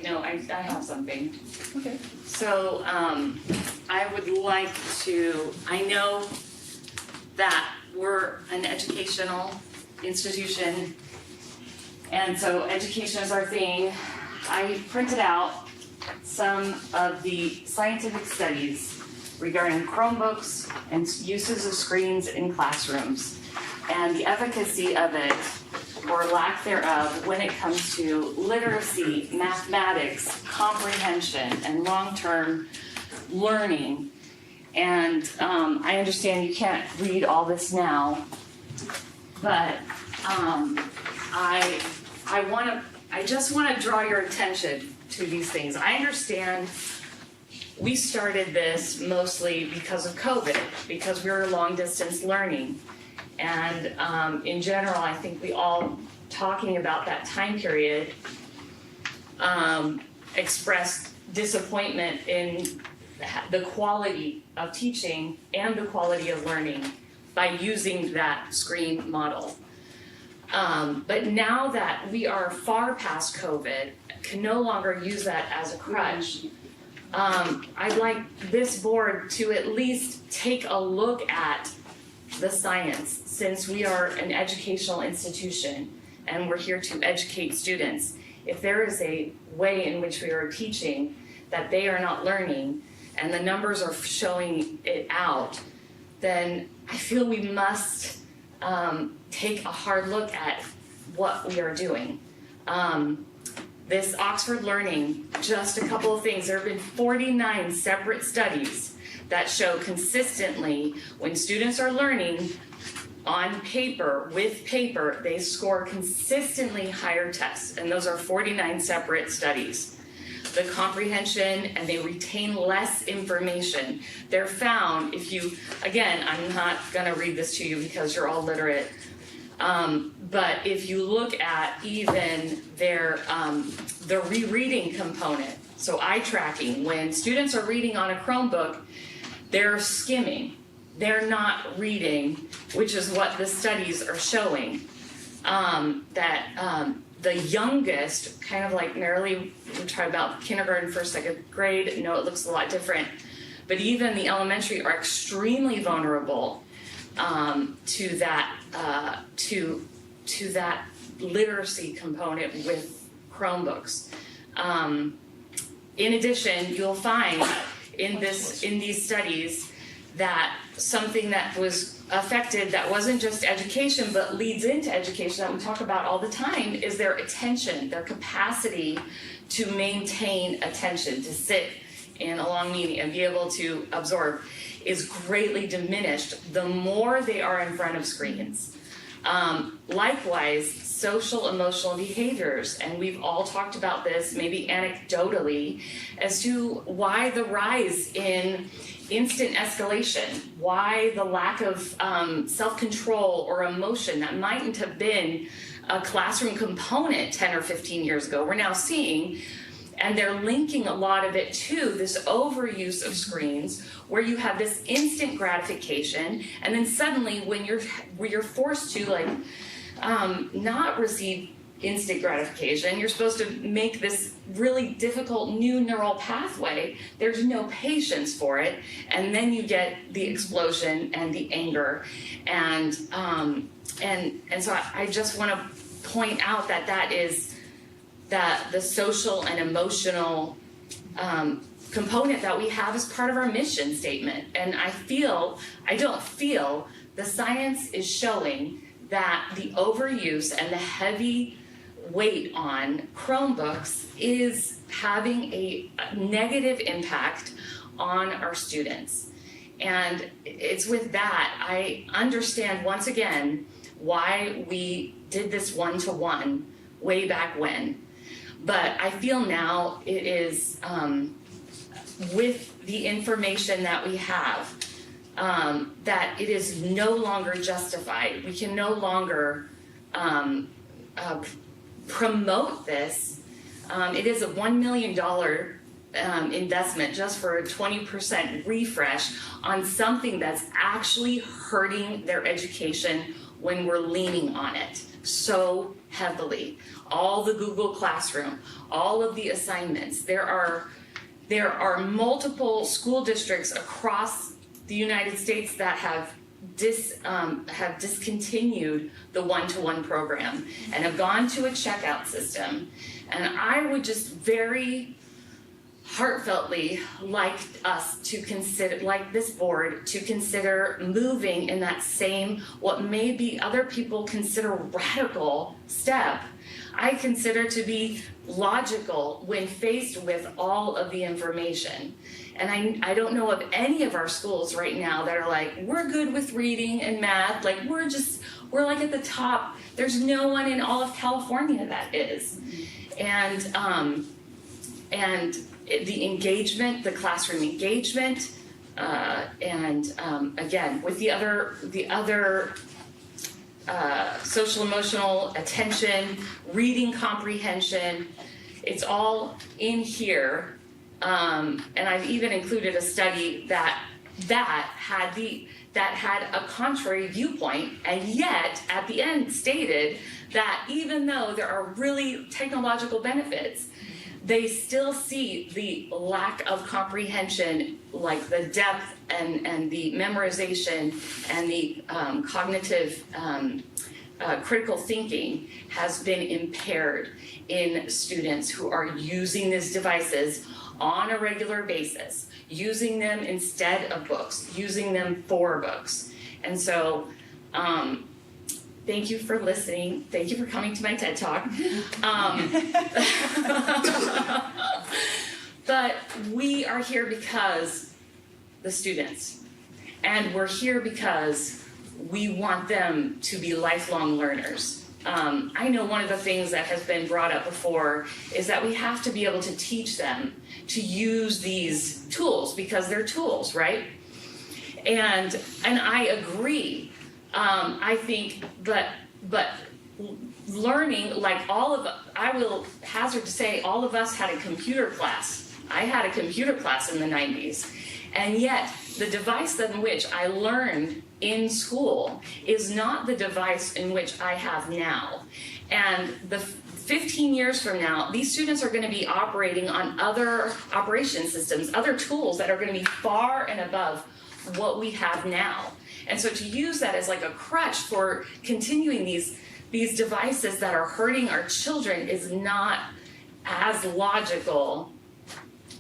Speaker 9: have something.
Speaker 6: Okay.
Speaker 9: So I would like to. I know that we're an educational institution, and so education is our thing. I printed out some of the scientific studies regarding Chromebooks and uses of screens in classrooms and the efficacy of it or lack thereof when it comes to literacy, mathematics, comprehension, and long-term learning. And I understand you can't read all this now, but I just want to draw your attention to these things. I understand we started this mostly because of COVID, because we were long distance learning. And in general, I think we all talking about that time period expressed disappointment in the quality of teaching and the quality of learning by using that screen model. But now that we are far past COVID, can no longer use that as a crutch, I'd like this board to at least take a look at the science, since we are an educational institution and we're here to educate students. If there is a way in which we are teaching that they are not learning and the numbers are showing it out, then I feel we must take a hard look at what we are doing. This Oxford Learning, just a couple of things. There have been 49 separate studies that show consistently when students are learning, on paper, with paper, they score consistently higher tests, and those are 49 separate studies. The comprehension, and they retain less information. They're found, if you, again, I'm not gonna read this to you because you're all literate, but if you look at even their, the rereading component, so eye tracking, when students are reading on a Chromebook, they're skimming. They're not reading, which is what the studies are showing. The youngest, kind of like Marilee, we talked about kindergarten, first, second grade. No, it looks a lot different. But even the elementary are extremely vulnerable to that literacy component with Chromebooks. In addition, you'll find in these studies that something that was affected that wasn't just education but leads into education that we talk about all the time is their attention, their capacity to maintain attention, to sit in a long meeting and be able to absorb is greatly diminished the more they are in front of screens. Likewise, social emotional behaviors, and we've all talked about this maybe anecdotally as to why the rise in instant escalation, why the lack of self-control or emotion that mightn't have been a classroom component 10 or 15 years ago, we're now seeing, and they're linking a lot of it to this overuse of screens where you have this instant gratification, and then suddenly when you're forced to not receive instant gratification, you're supposed to make this really difficult new neural pathway. There's no patience for it, and then you get the explosion and the anger, and so I just want to point out that is that the social and emotional component that we have as part of our mission statement, and I don't feel the science is showing that the overuse and the heavy weight on Chromebooks is having a negative impact on our students. And it's with that, I understand once again why we did this one-to-one way back when. But I feel now it is, with the information that we have, that it is no longer justified. We can no longer promote this. It is a $1 million investment just for a 20% refresh on something that's actually hurting their education when we're leaning on it so heavily. All the Google Classroom, all of the assignments. There are multiple school districts across the United States that have discontinued the one-to-one program and have gone to a checkout system. And I would just very heartfeltly like us to consider, like this board, to consider moving in that same, what maybe other people consider radical step, I consider to be logical when faced with all of the information. And I don't know of any of our schools right now that are like, we're good with reading and math, like we're like at the top. There's no one in all of California that is. And the engagement, the classroom engagement, and again, with the other social emotional attention, reading comprehension, it's all in here. And I've even included a study that had a contrary viewpoint, and yet at the end stated that even though there are really technological benefits, they still see the lack of comprehension, like the depth and the memorization and the cognitive critical thinking has been impaired in students who are using these devices on a regular basis, using them instead of books, using them for books. And so, thank you for listening. Thank you for coming to my TED Talk. But we are here because the students, and we're here because we want them to be lifelong learners. I know one of the things that has been brought up before is that we have to be able to teach them to use these tools because they're tools, right? And I agree. I think, but learning, like I will hazard to say, all of us had a computer class. I had a computer class in the 90s, and yet the device in which I learned in school is not the device in which I have now. And the 15 years from now, these students are going to be operating on other operation systems, other tools that are going to be far and above what we have now. And so to use that as like a crutch for continuing these devices that are hurting our children is not as logical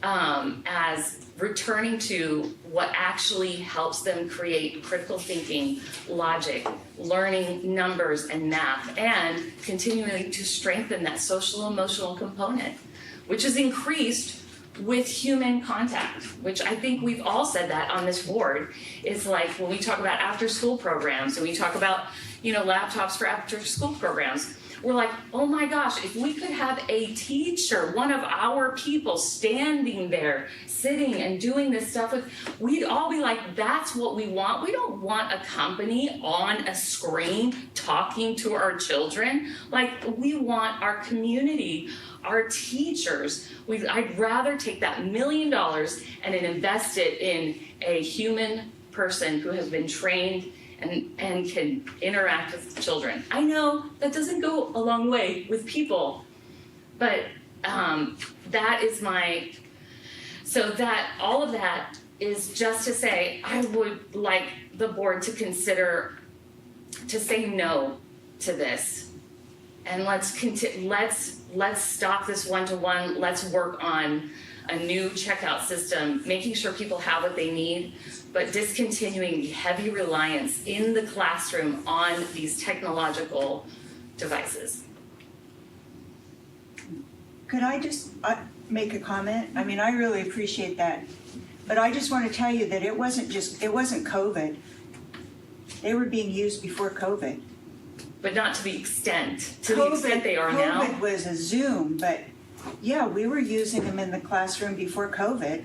Speaker 9: as returning to what actually helps them create critical thinking, logic, learning numbers and math, and continuing to strengthen that social emotional component, which is increased with human contact, which I think we've all said that on this board. Is like when we talk about after school programs and we talk about, laptops for after school programs, we're like, oh my gosh, if we could have a teacher, one of our people standing there, sitting and doing this stuff, we'd all be like, that's what we want. We don't want a company on a screen talking to our children. Like, we want our community, our teachers. I'd rather take that $1 million and invest it in a human person who has been trained and can interact with children. I know that doesn't go a long way with people, but that is so that all of that is just to say, I would like the board to consider to say no to this, and let's stop this one-to-one. Let's work on a new checkout system, making sure people have what they need, but discontinuing the heavy reliance in the classroom on these technological devices.
Speaker 16: Could I just make a comment? I mean, I really appreciate that, but I just want to tell you that it wasn't COVID. They were being used before COVID.
Speaker 9: But not to the extent they are now.
Speaker 16: COVID was a Zoom, but yeah, we were using them in the classroom before COVID.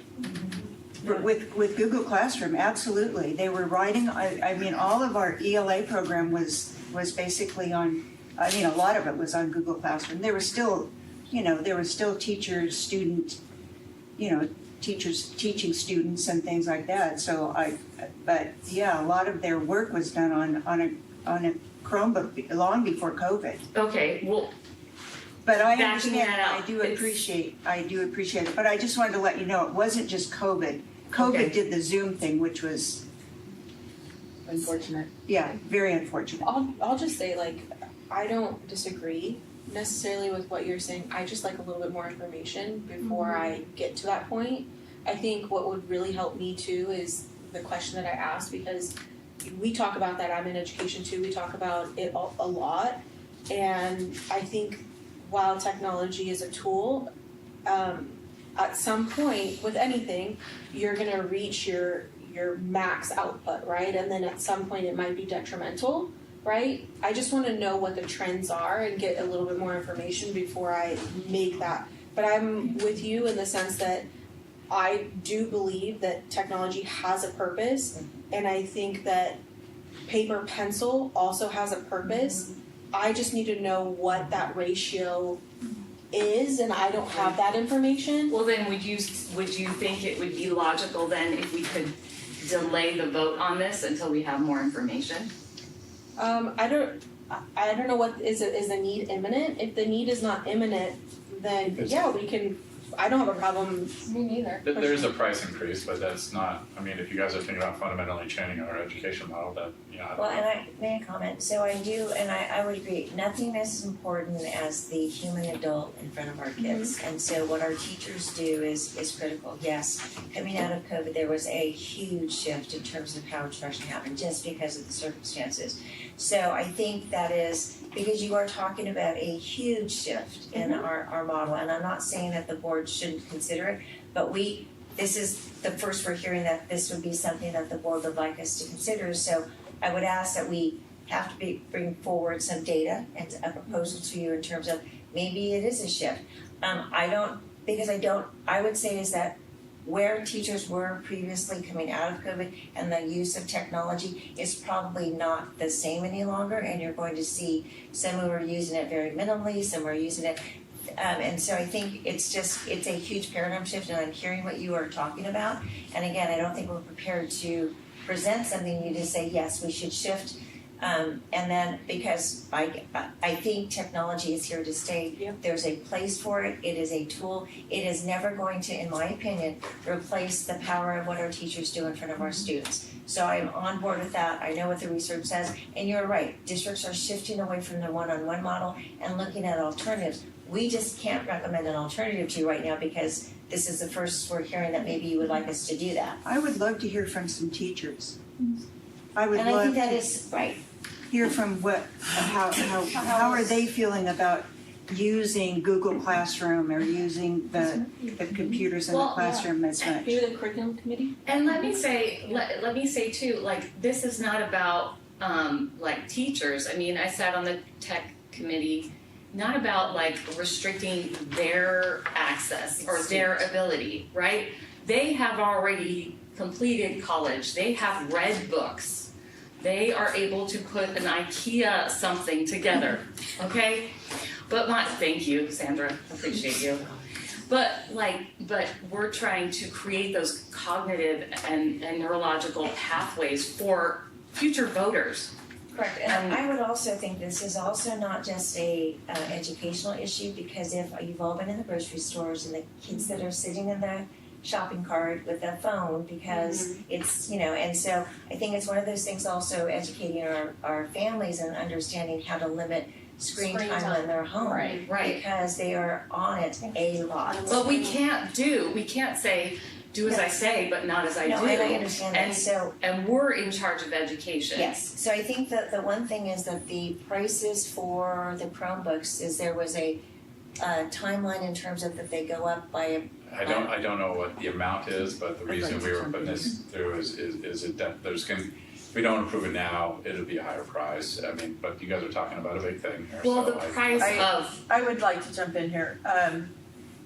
Speaker 16: With Google Classroom, absolutely. They were writing, I mean, all of our ELA program was basically on, a lot of it was on Google Classroom. There were still, teachers, students, teachers teaching students and things like that. But yeah, a lot of their work was done on a Chromebook long before COVID.
Speaker 9: Okay, well,
Speaker 16: but I understand, I do appreciate it, but I just wanted to let you know, it wasn't just COVID. COVID did the Zoom thing, which was
Speaker 15: unfortunate.
Speaker 16: Yeah, very unfortunate.
Speaker 15: I'll just say, I don't disagree necessarily with what you're saying. I just like a little bit more information before I get to that point. I think what would really help me too is the question that I asked, because we talk about that. I'm in education too. We talk about it a lot, and I think while technology is a tool, at some point with anything, you're gonna reach your max output, right? And then at some point it might be detrimental, right? I just wanna know what the trends are and get a little bit more information before I make that. But I'm with you in the sense that I do believe that technology has a purpose, and I think that paper pencil also has a purpose. I just need to know what that ratio is, and I don't have that information.
Speaker 9: Well, then would you think it would be logical then if we could delay the vote on this until we have more information?
Speaker 15: I don't know what is the need imminent. If the need is not imminent, then we can. I don't have a problem.
Speaker 7: Me neither.
Speaker 18: There is a price increase, but that's not, if you guys are thinking about fundamentally changing our education model, that,
Speaker 3: Well, and I made a comment, so I do, and I would agree, nothing is as important as the human adult in front of our kids. And so what our teachers do is critical. Yes, coming out of COVID, there was a huge shift in terms of how instruction happened, just because of the circumstances. So I think that is, because you are talking about a huge shift in our model, and I'm not saying that the board shouldn't consider it, but this is the first we're hearing that this would be something that the board would like us to consider. So I would ask that we have to bring forward some data and a proposal to you in terms of maybe it is a shift. I would say is that where teachers were previously coming out of COVID and the use of technology is probably not the same any longer, and you're going to see some who are using it very minimally, some are using it, and so I think it's a huge paradigm shift, and I'm hearing what you are talking about, and again, I don't think we're prepared to present something you just say, yes, we should shift. And then because I think technology is here to stay, there's a place for it, it is a tool, it is never going to, in my opinion, replace the power of what our teachers do in front of our students. So I'm on board with that, I know what the research says, and you're right, districts are shifting away from the one-on-one model and looking at alternatives. We just can't recommend an alternative to you right now because this is the first we're hearing that maybe you would like us to do that.
Speaker 16: I would love to hear from some teachers. I
Speaker 3: think that is right.
Speaker 16: Hear from how are they feeling about using Google Classroom or using the computers in the classroom as much.
Speaker 9: Maybe the curriculum committee. And let me say too, like this is not about like teachers. I mean, I sat on the tech committee, not about like restricting their access or their ability, right? They have already completed college. They have read books. They are able to put an IKEA something together, okay? Thank you, Sandra, appreciate you. But we're trying to create those cognitive and neurological pathways for future voters.
Speaker 3: Correct, and I would also think this is also not just a educational issue, because if you've all been in the grocery stores and the kids that are sitting in the shopping cart with a phone because it's, and so I think it's one of those things also educating our families and understanding how to limit screen time when they're home.
Speaker 9: Right.
Speaker 3: Because they are on it a lot.
Speaker 9: But we can't say, do as I say, but not as I do.
Speaker 3: And I understand that.
Speaker 9: And we're in charge of education.
Speaker 3: Yes. So I think that the one thing is that the prices for the Chromebooks is there was a timeline in terms of that they go up by a
Speaker 18: I don't know what the amount is, but the reason we were putting this through is that there's going to, if we don't approve it now, it'll be a higher price. I mean, but you guys are talking about a big thing here.
Speaker 9: Well,
Speaker 18: so
Speaker 9: the price of...
Speaker 20: I would like to jump in here.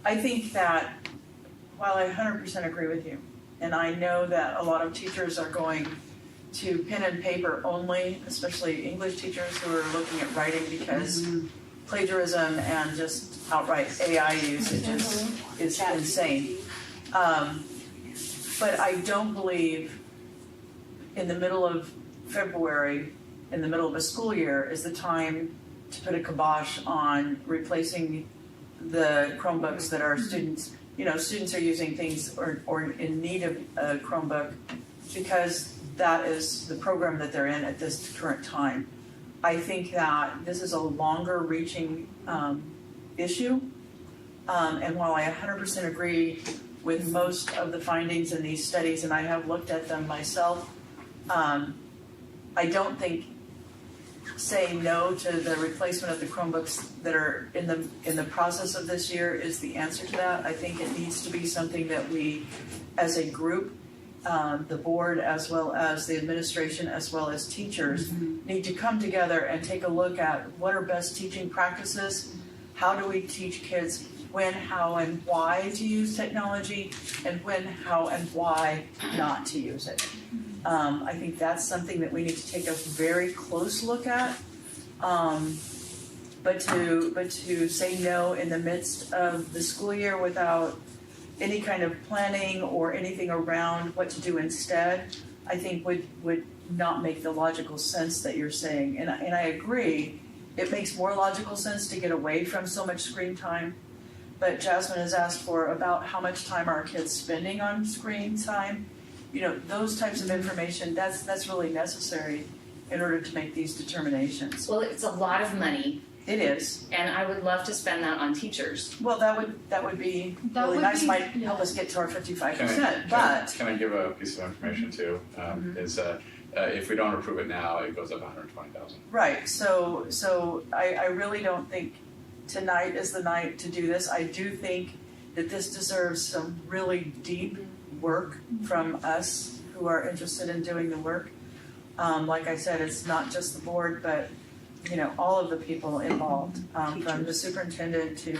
Speaker 20: I think that while I 100% agree with you, and I know that a lot of teachers are going to pen and paper only, especially English teachers who are looking at writing because plagiarism and just outright AI usage is insane. But I don't believe in the middle of February, in the middle of a school year, is the time to put a kibosh on replacing the Chromebooks that our students are using things or in need of a Chromebook because that is the program that they're in at this current time. I think that this is a longer reaching issue. And while I 100% agree with most of the findings in these studies, and I have looked at them myself, I don't think saying no to the replacement of the Chromebooks that are in the process of this year is the answer to that. I think it needs to be something that we, as a group, the board as well as the administration as well as teachers need to come together and take a look at what are best teaching practices, how do we teach kids when, how, and why to use technology, and when, how, and why not to use it. I think that's something that we need to take a very close look at. But to say no in the midst of the school year without any kind of planning or anything around what to do instead, I think would not make the logical sense that you're saying. And I agree, it makes more logical sense to get away from so much screen time. But Jasmine has asked for about how much time are kids spending on screen time. Those types of information, that's really necessary in order to make these determinations.
Speaker 9: Well, it's a lot of money.
Speaker 20: It is.
Speaker 9: And I would love to spend that on teachers.
Speaker 20: Well, that would be really nice. Might help us get to our 55%.
Speaker 18: Can I give a piece of information too? Is if we don't approve it now, it goes up 120,000.
Speaker 20: Right. So I really don't think tonight is the night to do this. I do think that this deserves some really deep work from us who are interested in doing the work. Like I said, it's not just the board, but, all of the people involved, from the superintendent to,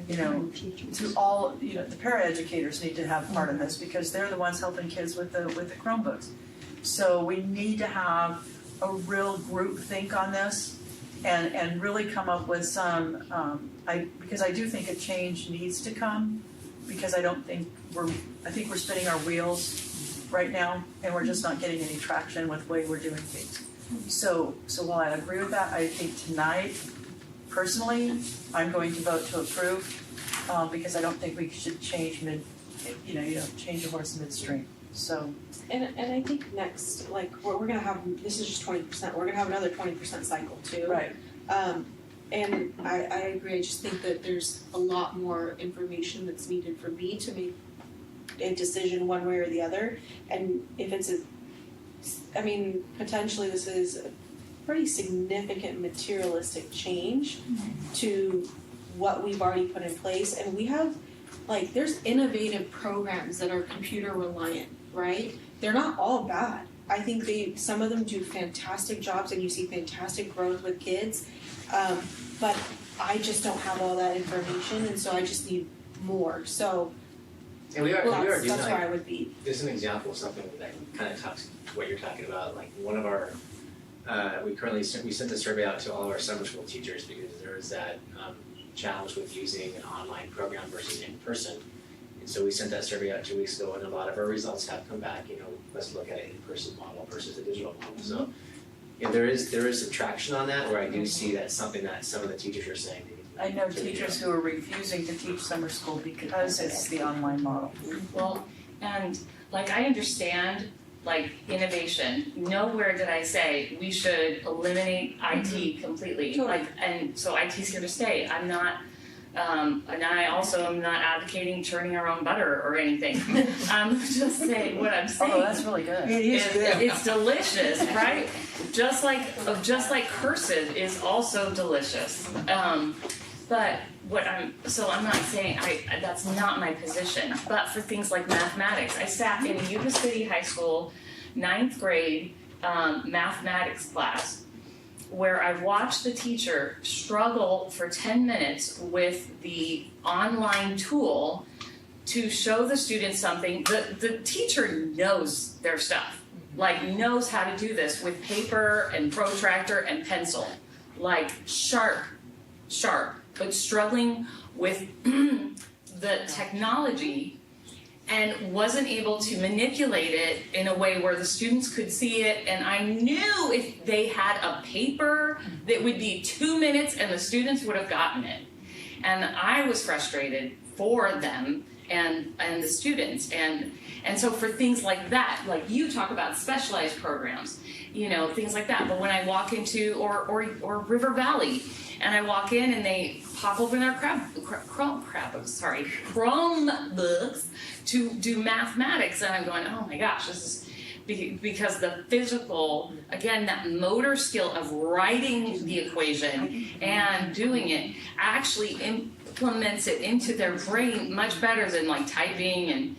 Speaker 20: to all, the paraeducators need to have part of this because they're the ones helping kids with the Chromebooks. So we need to have a real group think on this and really come up with some, because I do think a change needs to come because I think we're spinning our wheels right now and we're just not getting any traction with the way we're doing things. So while I agree with that, I think tonight, personally, I'm going to vote to approve because I don't think we should change change a horse midstream. So.
Speaker 15: And I think next, like we're gonna have, this is just 20%. We're gonna have another 20% cycle too.
Speaker 20: Right.
Speaker 15: And I agree. I just think that there's a lot more information that's needed for me to make a decision one way or the other. And if it's potentially this is a pretty significant materialistic change to what we've already put in place. And we have, there's innovative programs that are computer reliant, right? They're not all bad. I think some of them do fantastic jobs and you see fantastic growth with kids. But I just don't have all that information and so I just need more. So
Speaker 21: and we are doing
Speaker 15: that's where I would be.
Speaker 21: This is an example of something that kind of talks to what you're talking about. Like one of our, we sent a survey out to all of our summer school teachers because there is that challenge with using an online program versus in person. And so we sent that survey out 2 weeks ago and a lot of our results have come back, let's look at an in-person model versus a digital model. So there is some traction on that where I do see that's something that some of the teachers are saying.
Speaker 20: I know teachers who are refusing to teach summer school because it's the online model.
Speaker 9: Well, and I understand innovation. Nowhere did I say we should eliminate IT completely.
Speaker 15: Sure.
Speaker 9: And so IT's here to stay. I'm not and I also am not advocating churning our own butter or anything. I'm just saying what I'm saying.
Speaker 20: Oh, that's really good.
Speaker 9: It is good. It's delicious, right? Just like cursive is also delicious. But I'm not saying that's not my position. But for things like mathematics, I sat in a Yuba City High School 9th grade mathematics class where I watched the teacher struggle for 10 minutes with the online tool to show the students something. The teacher knows their stuff, knows how to do this with paper and protractor and pencil, sharp, but struggling with the technology and wasn't able to manipulate it in a way where the students could see it. And I knew if they had a paper that would be 2 minutes and the students would have gotten it. And I was frustrated for them and the students. And so for things like that, you talk about specialized programs, things like that. But when I walk into, or River Valley, and I walk in and they pop open their Chromebooks to do mathematics, and I'm going, oh my gosh, this is because the physical, again, that motor skill of writing the equation and doing it actually implements it into their brain much better than typing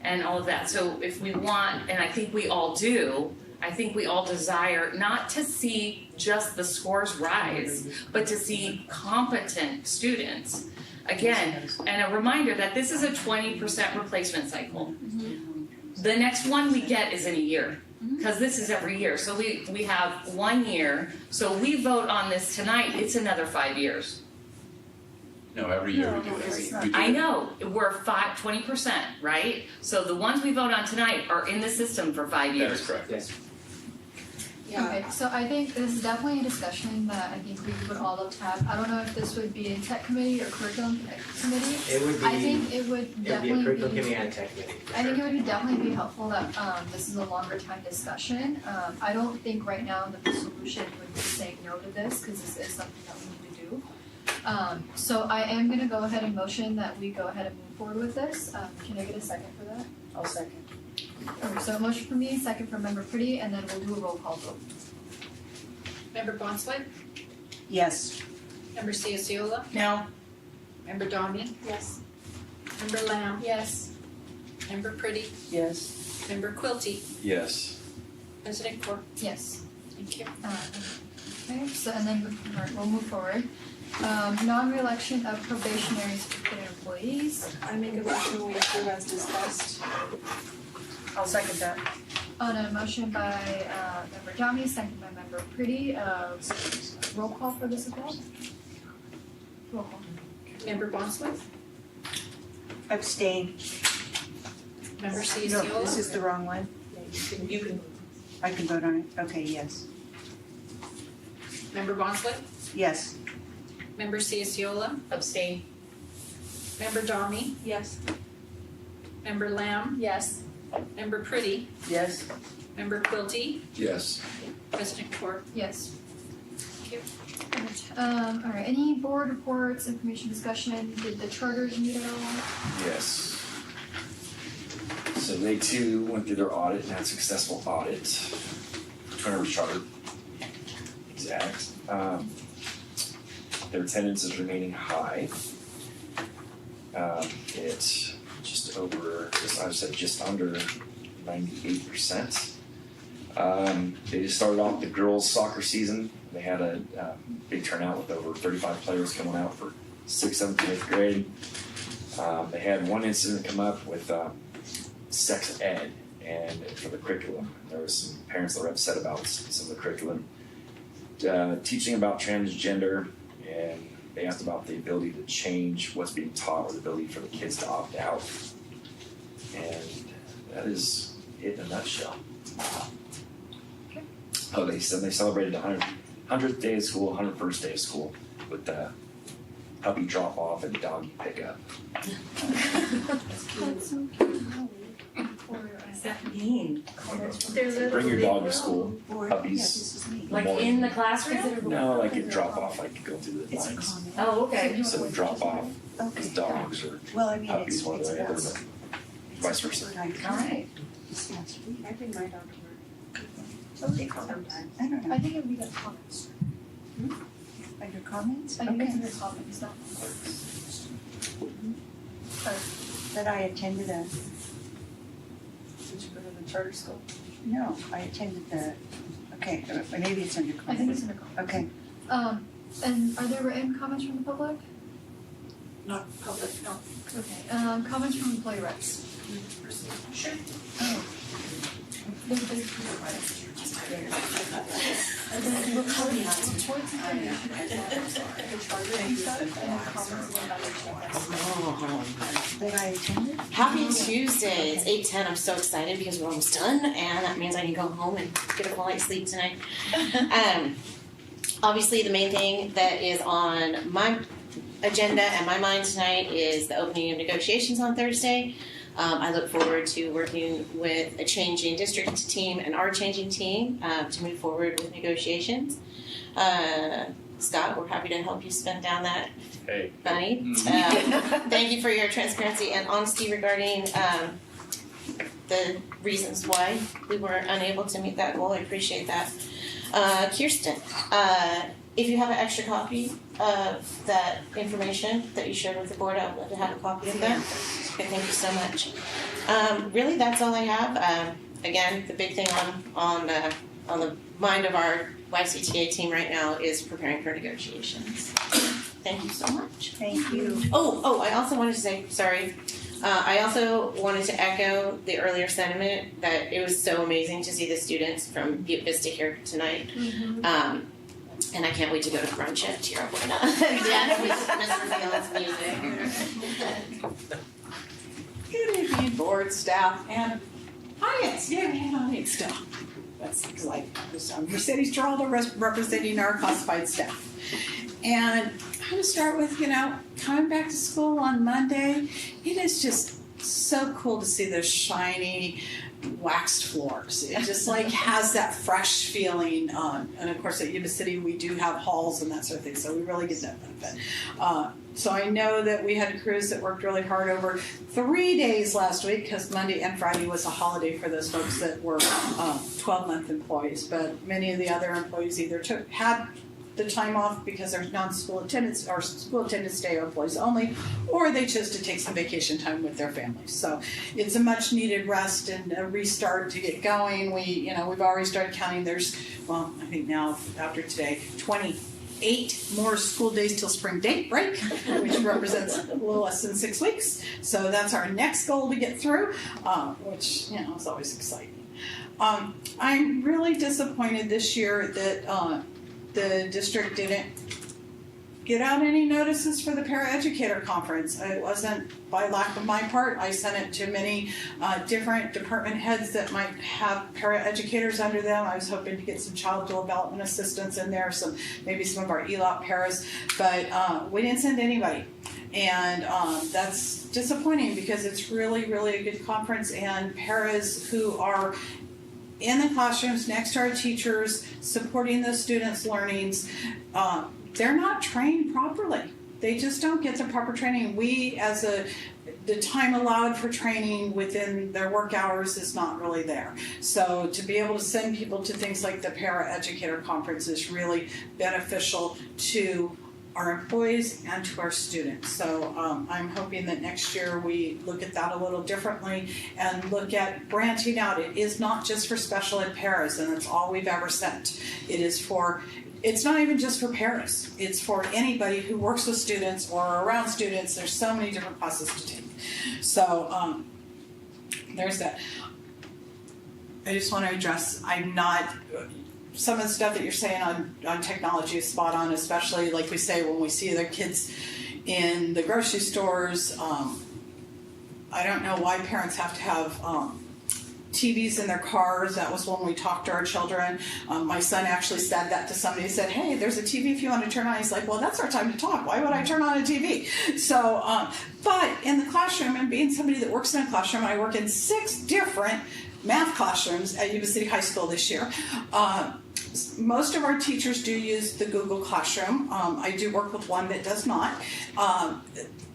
Speaker 9: and all of that. So if we want, and I think we all do, I think we all desire not to see just the scores rise, but to see competent students. Again, and a reminder that this is a 20% replacement cycle. The next one we get is in a year, because this is every year. So we have 1 year. So we vote on this tonight, it's another 5 years.
Speaker 18: No, every year we do this.
Speaker 9: I know, we're 20%, right? So the ones we vote on tonight are in the system for 5 years.
Speaker 18: That is correct.
Speaker 21: Yes.
Speaker 2: Yeah. Okay, so I think this is definitely a discussion that I think we would all love to have. I don't know if this would be a tech committee or curriculum committee.
Speaker 21: It would be.
Speaker 2: I think it would definitely
Speaker 21: be a curriculum committee and a tech committee.
Speaker 2: I think it would definitely be helpful that this is a longer time discussion. I don't think right now that the solution would be saying no to this because this is something that we need to do. So I am going to go ahead and motion that we go ahead and move forward with this. Can I get a second for that?
Speaker 20: I'll second.
Speaker 2: Okay, so a motion from me, second from Member Pretty, and then we'll do a roll call vote.
Speaker 6: Member Bonswit?
Speaker 16: Yes.
Speaker 6: Member Ciacciola?
Speaker 20: No.
Speaker 6: Member Damian?
Speaker 5: Yes.
Speaker 6: Member Lamb?
Speaker 5: Yes.
Speaker 6: Member Pretty?
Speaker 20: Yes.
Speaker 6: Member Quilty?
Speaker 18: Yes.
Speaker 3: President Corr.
Speaker 2: Yes.
Speaker 3: Thank you.
Speaker 2: Okay, so and then we'll move forward. Non-reelection of probationary certificate employees.
Speaker 3: I make a motion we approve as discussed.
Speaker 20: I'll second that.
Speaker 2: On a motion by member Downey, second by member Pretty. Roll call for this as well. Roll call.
Speaker 3: Member Bosworth.
Speaker 16: Abstain.
Speaker 3: Member
Speaker 16: No,
Speaker 3: Ciesiola.
Speaker 16: this is the wrong one.
Speaker 3: You can.
Speaker 16: I can vote on it. Okay, yes.
Speaker 3: Member Bosworth.
Speaker 16: Yes.
Speaker 3: Member Ciesiola.
Speaker 9: Abstain.
Speaker 3: Member Downey.
Speaker 15: Yes.
Speaker 3: Member Lamb.
Speaker 7: Yes.
Speaker 3: Member Pretty.
Speaker 20: Yes.
Speaker 3: Member Quilty.
Speaker 17: Yes.
Speaker 3: President Corr.
Speaker 2: Yes.
Speaker 3: Thank you.
Speaker 2: All right. Any board reports, information discussion? Did the charters meet at all?
Speaker 1: Yes. So they too went through their audit and had a successful audit. Twin Rivers Charter. Exact. Their attendance is remaining high. It's just under 98%. They just started off the girls' soccer season. They had a big turnout with over 35 players coming out for 6th, 7th, and 8th grade. They had one incident come up with sex ed and for the curriculum. There was some parents that were upset about some of the curriculum. Teaching about transgender, and they asked about the ability to change what's being taught or the ability for the kids to opt out. And that is it in a nutshell. Oh, they said they celebrated 100th day of school, 101st day of school with the puppy drop off and doggy pickup.
Speaker 3: Is that mean?
Speaker 1: Bring your dog to school, puppies.
Speaker 9: Like in the classroom?
Speaker 1: No, like a drop off, like go through the lines.
Speaker 9: Oh, okay.
Speaker 1: So drop off is dogs or puppies, one or the other, but vice versa.
Speaker 16: All
Speaker 9: right.
Speaker 15: I bring my dog to work.
Speaker 16: Sometimes. I don't know.
Speaker 2: I think it would be the comments.
Speaker 16: Under comments?
Speaker 2: I think
Speaker 16: Okay.
Speaker 2: it's in the comments, not.
Speaker 16: That I attended a,
Speaker 20: Did you go to the charter school?
Speaker 16: no, I attended the, okay, maybe it's under comments.
Speaker 2: I think it's in the comments.
Speaker 16: Okay.
Speaker 2: And are there written comments from the public?
Speaker 3: Not public, no.
Speaker 2: Okay, comments from employee reps.
Speaker 3: Sure.
Speaker 2: Oh.
Speaker 16: That I attended?
Speaker 22: Happy Tuesday. It's 8:10. I'm so excited because we're almost done, and that means I can go home and get a full night's sleep tonight. Obviously, the main thing that is on my agenda and my mind tonight is the opening of negotiations on Thursday. I look forward to working with a changing district team and our changing team to move forward with negotiations. Scott, we're happy to help you spend down that money. Thank you for your transparency and honesty regarding the reasons why we were unable to meet that goal. I appreciate that. Kirsten, if you have an extra copy of that information that you shared with the board, I would love to have a copy of that. Okay, thank you so much. Really, that's all I have. Again, the big thing on the mind of our YCTA team right now is preparing for negotiations. Thank you so much.
Speaker 16: Thank you.
Speaker 22: Oh, I also wanted to say, sorry. I also wanted to echo the earlier sentiment that it was so amazing to see the students from Butte Vista here tonight. And I can't wait to go to brunch at Tierra Buena. Yeah, with Mr. Leon's music.
Speaker 23: Good evening, board, staff, and audience. Yeah, we had audience staff. That's like, Mercedes Geraldo representing our classified staff. And I'm going to start with, coming back to school on Monday, it is just so cool to see those shiny waxed floors. It just has that fresh feeling. And of course at Yuba-City we do have halls and that sort of thing, so we really get that benefit. So I know that we had crews that worked really hard over 3 days last week because Monday and Friday was a holiday for those folks that were 12-month employees. But many of the other employees either had the time off because there's non-school attendance or school attendance day or employees only, or they chose to take some vacation time with their families. So it's a much needed rest and a restart to get going. We've already started counting. There's, well, I think now after today, 28 more school days till spring break, which represents a little less than 6 weeks. So that's our next goal to get through, which, is always exciting. I'm really disappointed this year that the district didn't get out any notices for the paraeducator conference. It wasn't by lack of my part. I sent it to many different department heads that might have paraeducators under them. I was hoping to get some child development assistants in there, maybe some of our ELOP paras, but we didn't send anybody. And that's disappointing because it's really, really a good conference, and paras who are in the classrooms next to our teachers, supporting the students' learnings, they're not trained properly. They just don't get the proper training. We, the time allowed for training within their work hours is not really there. So to be able to send people to things like the Paraeducator Conference is really beneficial to our employees and to our students. So I'm hoping that next year we look at that a little differently and look at branching out. It is not just for special ed paras, and that's all we've ever sent. It's not even just for paras. It's for anybody who works with students or around students. There's so many different classes to take. So there's that. I just want to address, some of the stuff that you're saying on technology is spot on, especially like we say when we see their kids in the grocery stores. I don't know why parents have to have TVs in their cars. That was when we talked to our children. My son actually said that to somebody. He said, hey, there's a TV if you want to turn on. He's like, well, that's our time to talk. Why would I turn on a TV? So, but in the classroom, and being somebody that works in a classroom, I work in 6 different math classrooms at Yuba-City High School this year. Most of our teachers do use the Google Classroom. I do work with one that does not.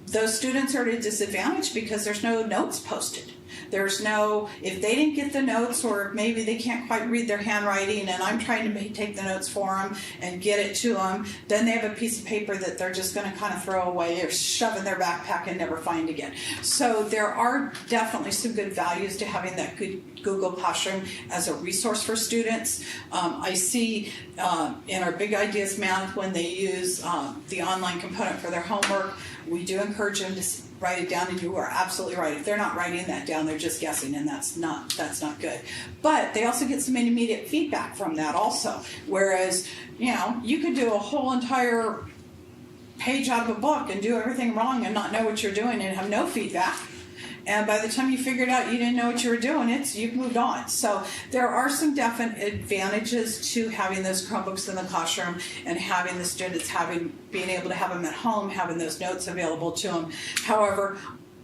Speaker 23: Those students are at a disadvantage because there's no notes posted. If they didn't get the notes, or maybe they can't quite read their handwriting and I'm trying to take the notes for them and get it to them, then they have a piece of paper that they're just going to kind of throw away or shove in their backpack and never find again. So there are definitely some good values to having that good Google Classroom as a resource for students. I see in our Big Ideas Math when they use the online component for their homework, we do encourage them to write it down, and you are absolutely right. If they're not writing that down, they're just guessing, and that's not good. But they also get some immediate feedback from that also. Whereas, you could do a whole entire page out of a book and do everything wrong and not know what you're doing and have no feedback. And by the time you figured out you didn't know what you were doing, you've moved on. So there are some definite advantages to having those Chromebooks in the classroom and having the students being able to have them at home, having those notes available to them. However,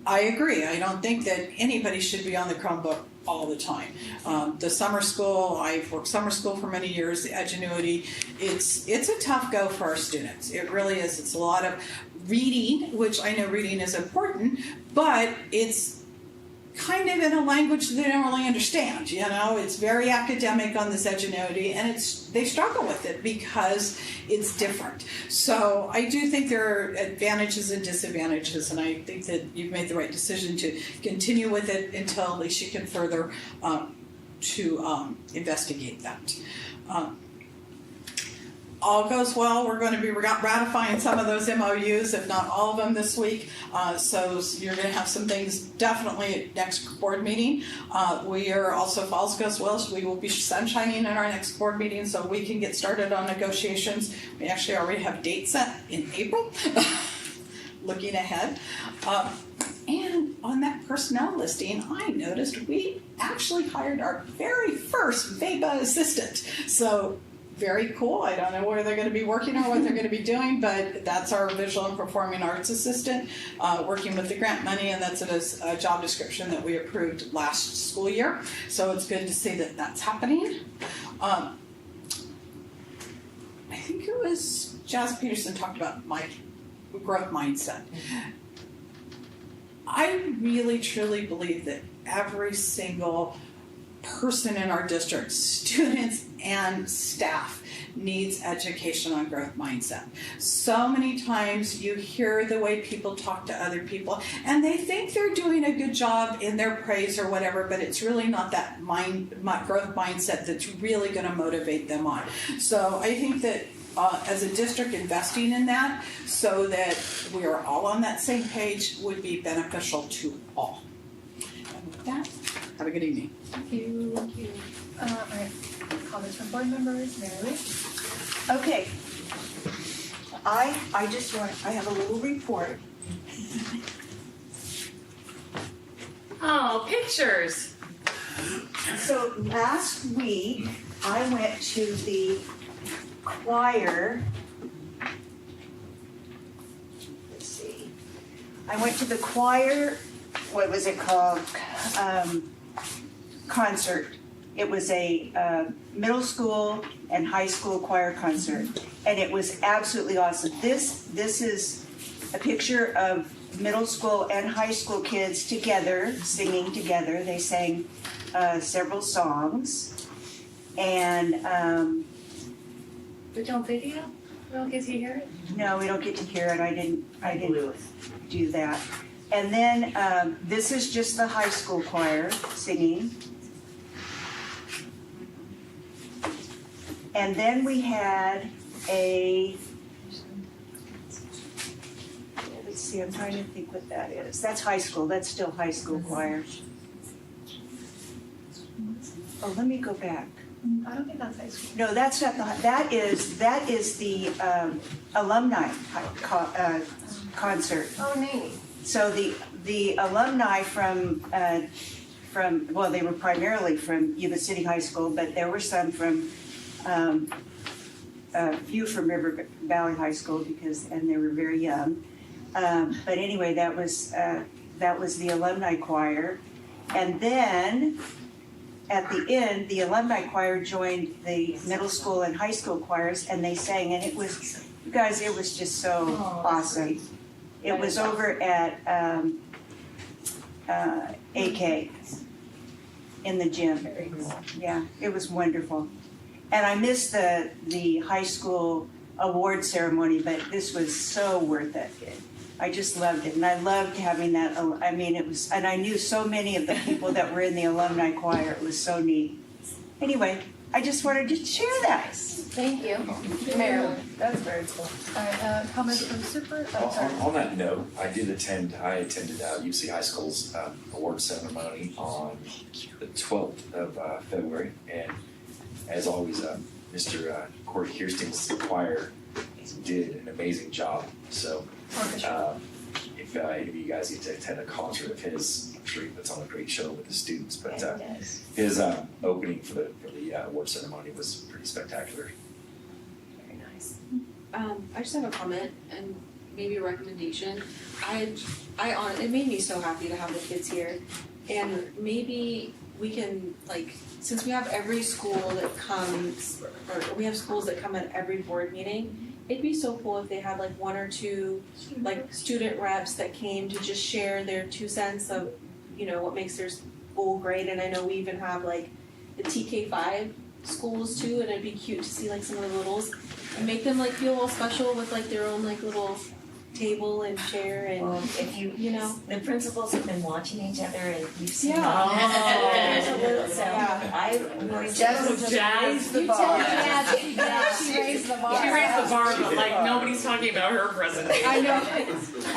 Speaker 23: I agree. I don't think that anybody should be on the Chromebook all the time. The summer school, I've worked summer school for many years, the Edgenuity, it's a tough go for our students. It really is. It's a lot of reading, which I know reading is important, but it's kind of in a language they don't really understand. It's very academic on this Edgenuity, and they struggle with it because it's different. So I do think there are advantages and disadvantages, and I think that you've made the right decision to continue with it until at least you can further investigate that. All goes well. We're going to be ratifying some of those MOUs, if not all of them, this week. So you're going to have some things definitely at next board meeting. We are also, if all goes well, we will be sunshining in our next board meeting so we can get started on negotiations. We actually already have dates set in April, looking ahead. And on that personnel listing, I noticed we actually hired our very first VEPA assistant. So very cool. I don't know where they're going to be working or what they're going to be doing, but that's our visual and performing arts assistant working with the grant money, and that's a job description that we approved last school year. So it's good to see that that's happening. I think it was Jazz Peterson talked about my growth mindset. I really, truly believe that every single person in our district, students and staff needs education on growth mindset. So many times you hear the way people talk to other people and they think they're doing a good job in their praise or whatever, but it's really not that growth mindset that's really going to motivate them on. So I think that as a district, investing in that so that we are all on that same page would be beneficial to all. And with that, have a good evening.
Speaker 2: Thank you. Thank you. All right. Comments from board members. Mary Lee?
Speaker 16: Okay. I have a little report.
Speaker 9: Oh, pictures.
Speaker 16: So last week, I went to the choir. Let's see. I went to the choir, what was it called? Concert. It was a middle school and high school choir concert, and it was absolutely awesome. This is a picture of middle school and high school kids together, singing together. They sang several songs, and
Speaker 9: But don't video? We don't get to hear it?
Speaker 16: no, we don't get to hear it. I didn't do that. And then this is just the high school choir singing. And then we had let's see, I'm trying to think what that is. That's high school, that's still high school choir. Oh, let me go back.
Speaker 2: I don't think that's high school.
Speaker 16: No, that's not that is the alumni concert.
Speaker 2: Oh, neat.
Speaker 16: So the alumni from well, they were primarily from Yuba City High School, but there were some from a few from River Valley High School and they were very young. But anyway, that was the alumni choir, and then at the end, the alumni choir joined the middle school and high school choirs, and they sang, and it was, you guys, it was just so awesome. It was over at AK in the gym. Yeah, it was wonderful. And I missed the high school award ceremony, but this was so worth it. I just loved it, and I loved having that. I mean, it was, and I knew so many of the people that were in the alumni choir. It was so neat. Anyway, I just wanted to share that.
Speaker 2: Thank you. Marilyn, that was very cool. All right, comments from Super?
Speaker 1: On that note, I attended UC High School's award ceremony on the 12th of February, and as always, Mr. Corey Kirsten's choir did an amazing job. So if any of you guys get to attend a concert of his, I'm sure he puts on a great show with the students. But his opening for the award ceremony was pretty spectacular.
Speaker 15: Very nice. I just have a comment and maybe a recommendation. It made me so happy to have the kids here, and maybe we can, like, since we have every school that comes, or we have schools that come at every board meeting, it'd be so cool if they had like one or two like student reps that came to just share their 2 cents of, you know, what makes their school great. And I know we even have like the TK5 schools too, and it'd be cute to see like some of the littles and make them like feel all special with like their own like little table and chair. And
Speaker 3: well, if you know, the principals have been watching each other and we've seen
Speaker 15: so
Speaker 3: I
Speaker 9: Jazz raised the bar.
Speaker 2: She raised the bar.
Speaker 9: She raised the bar, but like nobody's talking about her presentation.
Speaker 15: I know. I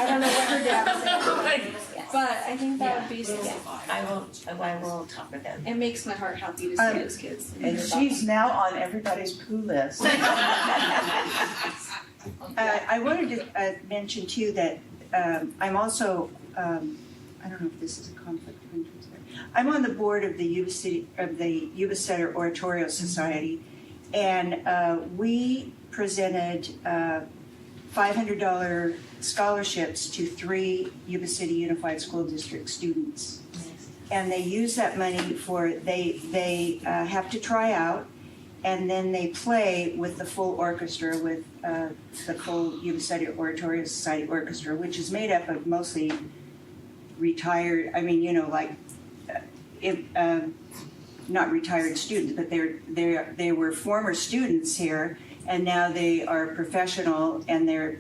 Speaker 15: don't know what her dad was saying. But I think that would be so
Speaker 3: I will talk with them.
Speaker 15: It makes my heart happy to see those kids.
Speaker 20: And she's now on everybody's poo list.
Speaker 16: I wanted to mention too that I'm also, I don't know if this is a conflict of interest there. I'm on the board of the Yuba-Sutter Oratorial Society, and we presented $500 scholarships to 3 Yuba City Unified School District students. And they use that money for, they have to try out, and then they play with the full orchestra, with the full Yuba-Sutter Oratorial Society Orchestra, which is made up of mostly retired, I mean, you know, like not retired students, but they were former students here, and now they are professional, and they're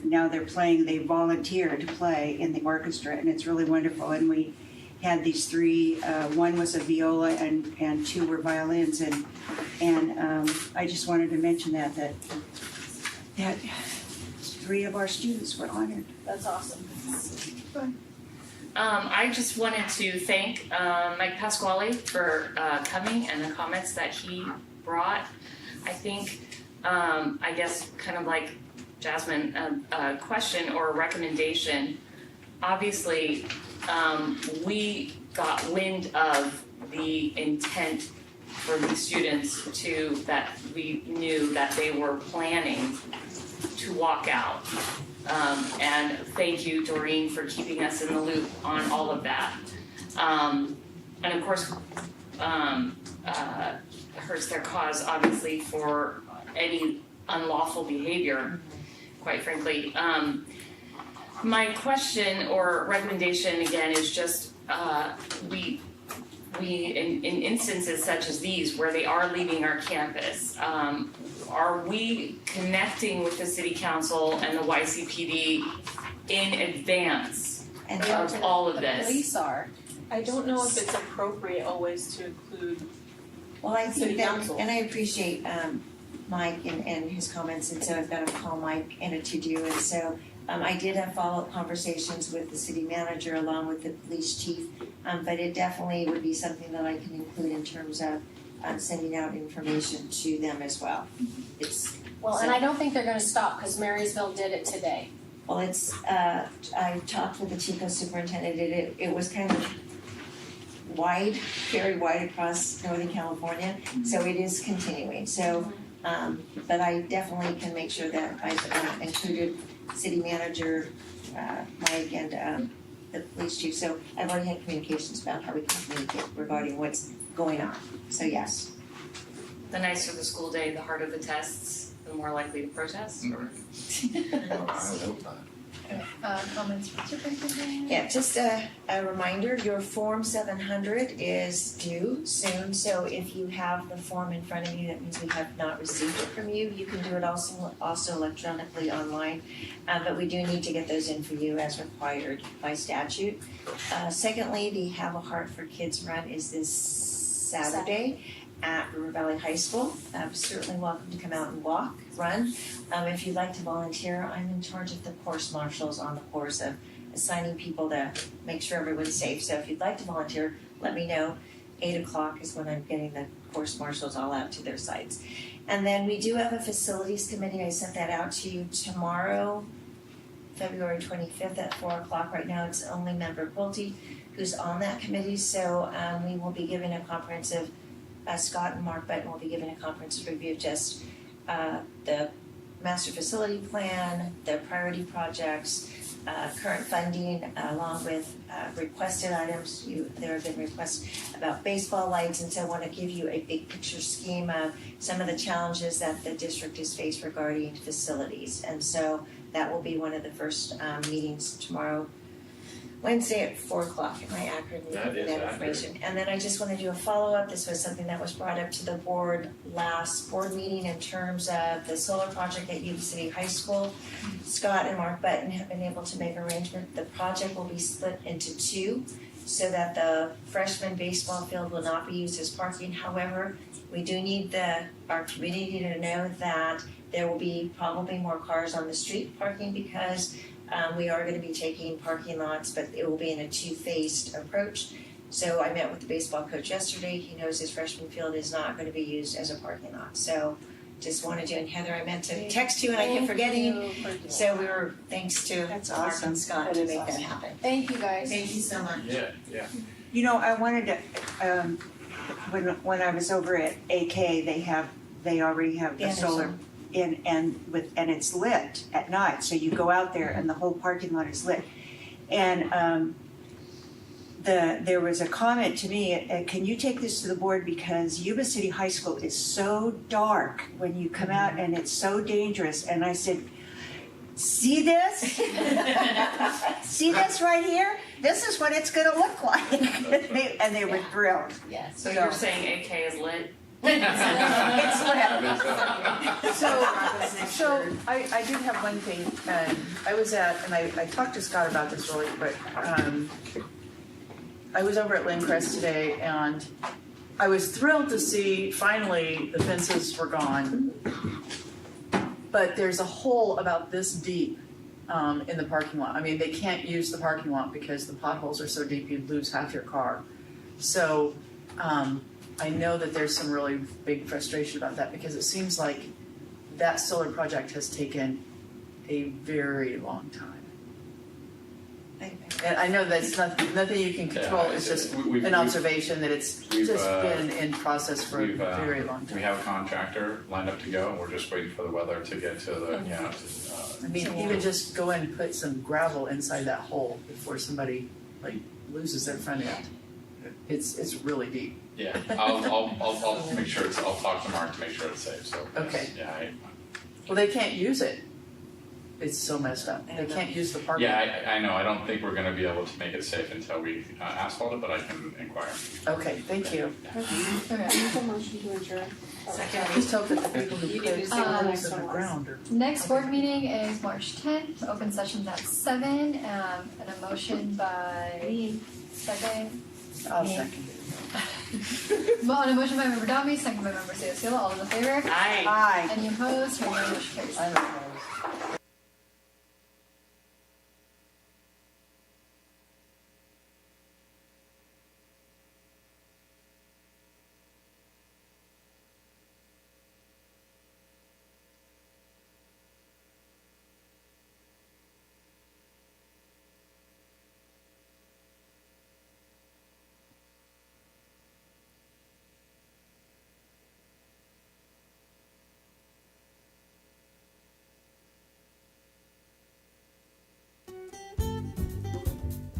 Speaker 16: playing. They volunteer to play in the orchestra, and it's really wonderful. And we had these three. One was a viola, and two were violins, and I just wanted to mention that three of our students were honored.
Speaker 23: That's awesome.
Speaker 9: I just wanted to thank Mike Pasquale for coming and the comments that he brought. I think, I guess, kind of like Jasmine, a question or a recommendation. Obviously, we got wind of the intent for these students that we knew that they were planning to walk out. And thank you, Doreen, for keeping us in the loop on all of that. And of course, hurts their cause, obviously, for any unlawful behavior, quite frankly. My question or recommendation, again, is just we in instances such as these where they are leaving our campus, are we connecting with the City Council and the YCPD in advance of all of this?
Speaker 23: Police are. I don't know if it's appropriate always to include
Speaker 4: Well, I
Speaker 23: City
Speaker 4: think that,
Speaker 23: Council.
Speaker 4: and I appreciate Mike and his comments, and so I've got to call Mike and a to-do, and so I did have follow-up conversations with the city manager along with the police chief, but it definitely would be something that I can include in terms of sending out information to them as well.
Speaker 3: And I don't think they're going to stop because Marysville did it today.
Speaker 4: Well, I talked with the Chico superintendent. It was kind of wide, very wide across Northern California, so it is continuing. So, but I definitely can make sure that I've included city manager, Mike, and the police chief. So I've already had communications about how we can communicate regarding what's going on. So yes.
Speaker 9: The nicer the school day, the harder the tests, the more likely to protest? Or?
Speaker 2: Comments from superintendent?
Speaker 4: Yeah, just a reminder, your Form 700 is due soon, so if you have the form in front of you, that means we have not received it from you. You can do it also electronically online, but we do need to get those in for you as required by statute. Secondly, the Have a Heart for Kids run is this Saturday at River Valley High School. Certainly welcome to come out and run. If you'd like to volunteer, I'm in charge of the course marshals on the course of assigning people to make sure everyone's safe. So if you'd like to volunteer, let me know. 8 o'clock is when I'm getting the course marshals all out to their sites. And then we do have a facilities committee. I sent that out to you tomorrow, February 25th at 4 o'clock. Right now it's only member Quilty who's on that committee. So we will be giving a comprehensive Scott and Mark Button will be giving a comprehensive review of just the master facility plan, the priority projects, current funding, along with requested items. There have been requests about baseball lights, and so I want to give you a big picture scheme of some of the challenges that the district has faced regarding facilities. And so that will be one of the first meetings tomorrow, Wednesday at 4 o'clock. Am I accurate with that information? And then I just want to do a follow-up. This was something that was brought up to the board last board meeting in terms of the solar project at Yuba-Sutter High School. Scott and Mark Button have been able to make arrangement. The project will be split into two so that the freshman baseball field will not be used as parking. However, we do need our community to know that there will be probably more cars on the street parking because we are going to be taking parking lots, but it will be in a two-phased approach. So I met with the baseball coach yesterday. He knows his freshman field is not going to be used as a parking lot. So just wanted to, and Heather, I meant to text you and I kept forgetting. So we were, thanks to Mark and Scott to make that happen.
Speaker 3: Thank you guys.
Speaker 4: Thank you so much.
Speaker 18: Yeah.
Speaker 16: You know, I wanted to, when I was over at AK, they already have the solar and it's lit at night. So you go out there and the whole parking lot is lit. And there was a comment to me, can you take this to the board because Yuba-Sutter High School is so dark when you come out and it's so dangerous. And I said, see this? See this right here? This is what it's going to look like. And they were thrilled.
Speaker 9: Yes. So you're saying AK is lit?
Speaker 16: It's lit.
Speaker 20: So I did have one thing, and I talked to Scott about this really quick. I was over at Lindcrest today, and I was thrilled to see finally the fences were gone. But there's a hole about this deep in the parking lot. I mean, they can't use the parking lot because the potholes are so deep you'd lose half your car. So I know that there's some really big frustration about that because it seems like that solar project has taken a very long time. And I know that's nothing you can control. It's just an observation that it's just been in process for a very long time.
Speaker 18: We have a contractor lined up to go, and we're just waiting for the weather to get to the,
Speaker 20: I mean, even just go and put some gravel inside that hole before somebody like loses their front end. It's really deep.
Speaker 18: Yeah, I'll make sure I'll talk to Mark to make sure it's safe. So
Speaker 20: okay.
Speaker 18: Yeah.
Speaker 20: Well, they can't use it. It's so messed up. They can't use the parking.
Speaker 18: Yeah, I know. I don't think we're going to be able to make it safe until we asphalt it, but I can inquire.
Speaker 20: Okay, thank you.
Speaker 2: Okay.
Speaker 6: Motion to adjourn.
Speaker 20: Second. Just hope that the people who put holes in the ground are.
Speaker 2: Next board meeting is March 10th. Open session's at 7. And a motion by me. Second.
Speaker 20: I'll second it.
Speaker 2: Well, on a motion by member Domi, second by member Seosila. All those in favor?
Speaker 9: Aye.
Speaker 20: Aye.
Speaker 2: Any opposed? Hearing none, motion carries.
Speaker 20: I'm opposed.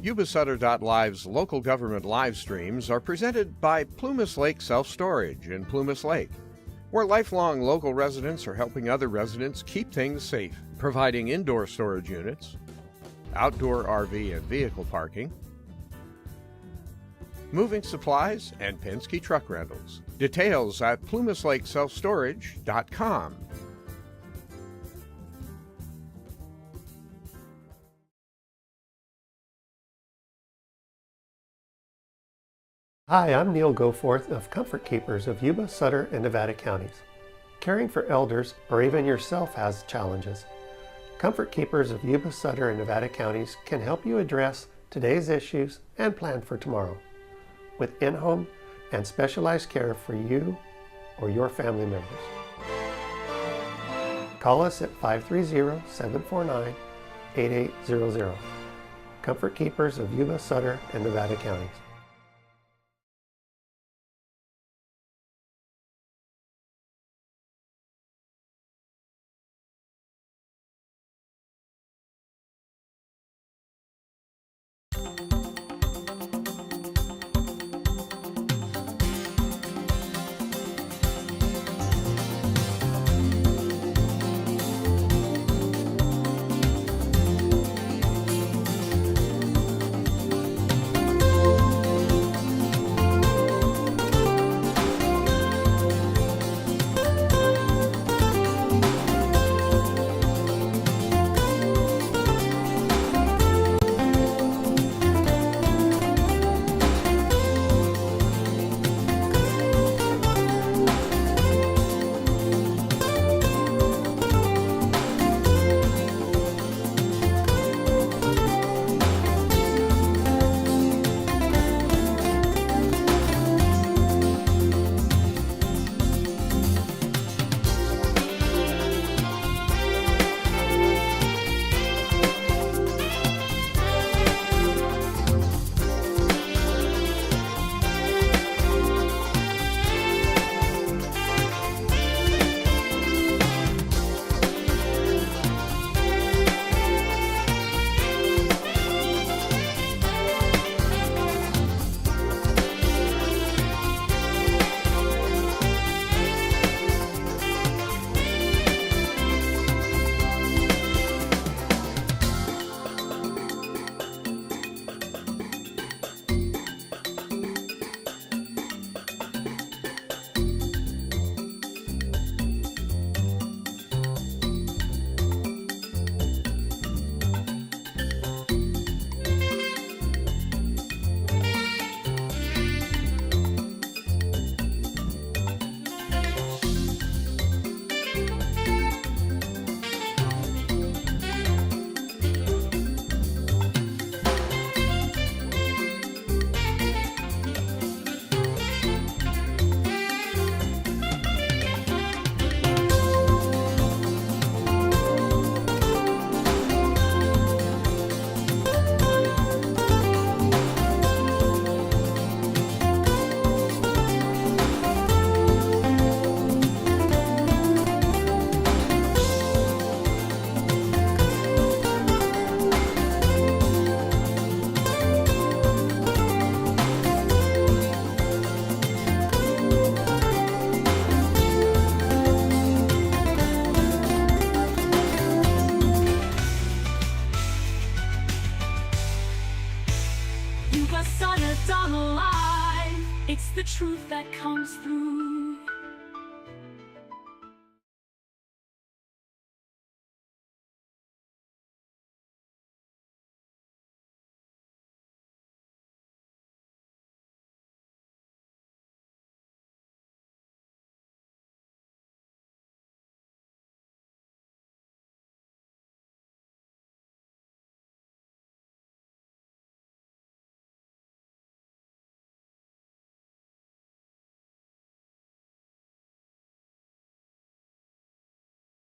Speaker 8: Yuba-Sutter.LIVE's local government live streams are presented by Plumas Lake Self-Storage in Plumas Lake, where lifelong local residents are helping other residents keep things safe, providing indoor storage units, outdoor RV and vehicle parking, moving supplies, and Penske truck rentals. Details at plumaslakeselfstorage.com.
Speaker 11: Hi, I'm Neil Goforth of Comfort Keepers of Yuba, Sutter, and Nevada counties. Caring for elders or even yourself has challenges. Comfort Keepers of Yuba, Sutter, and Nevada counties can help you address today's issues and plan for tomorrow with in-home and specialized care for you or your family members. Call us at 530-749-8800. Comfort Keepers of Yuba, Sutter, and Nevada counties.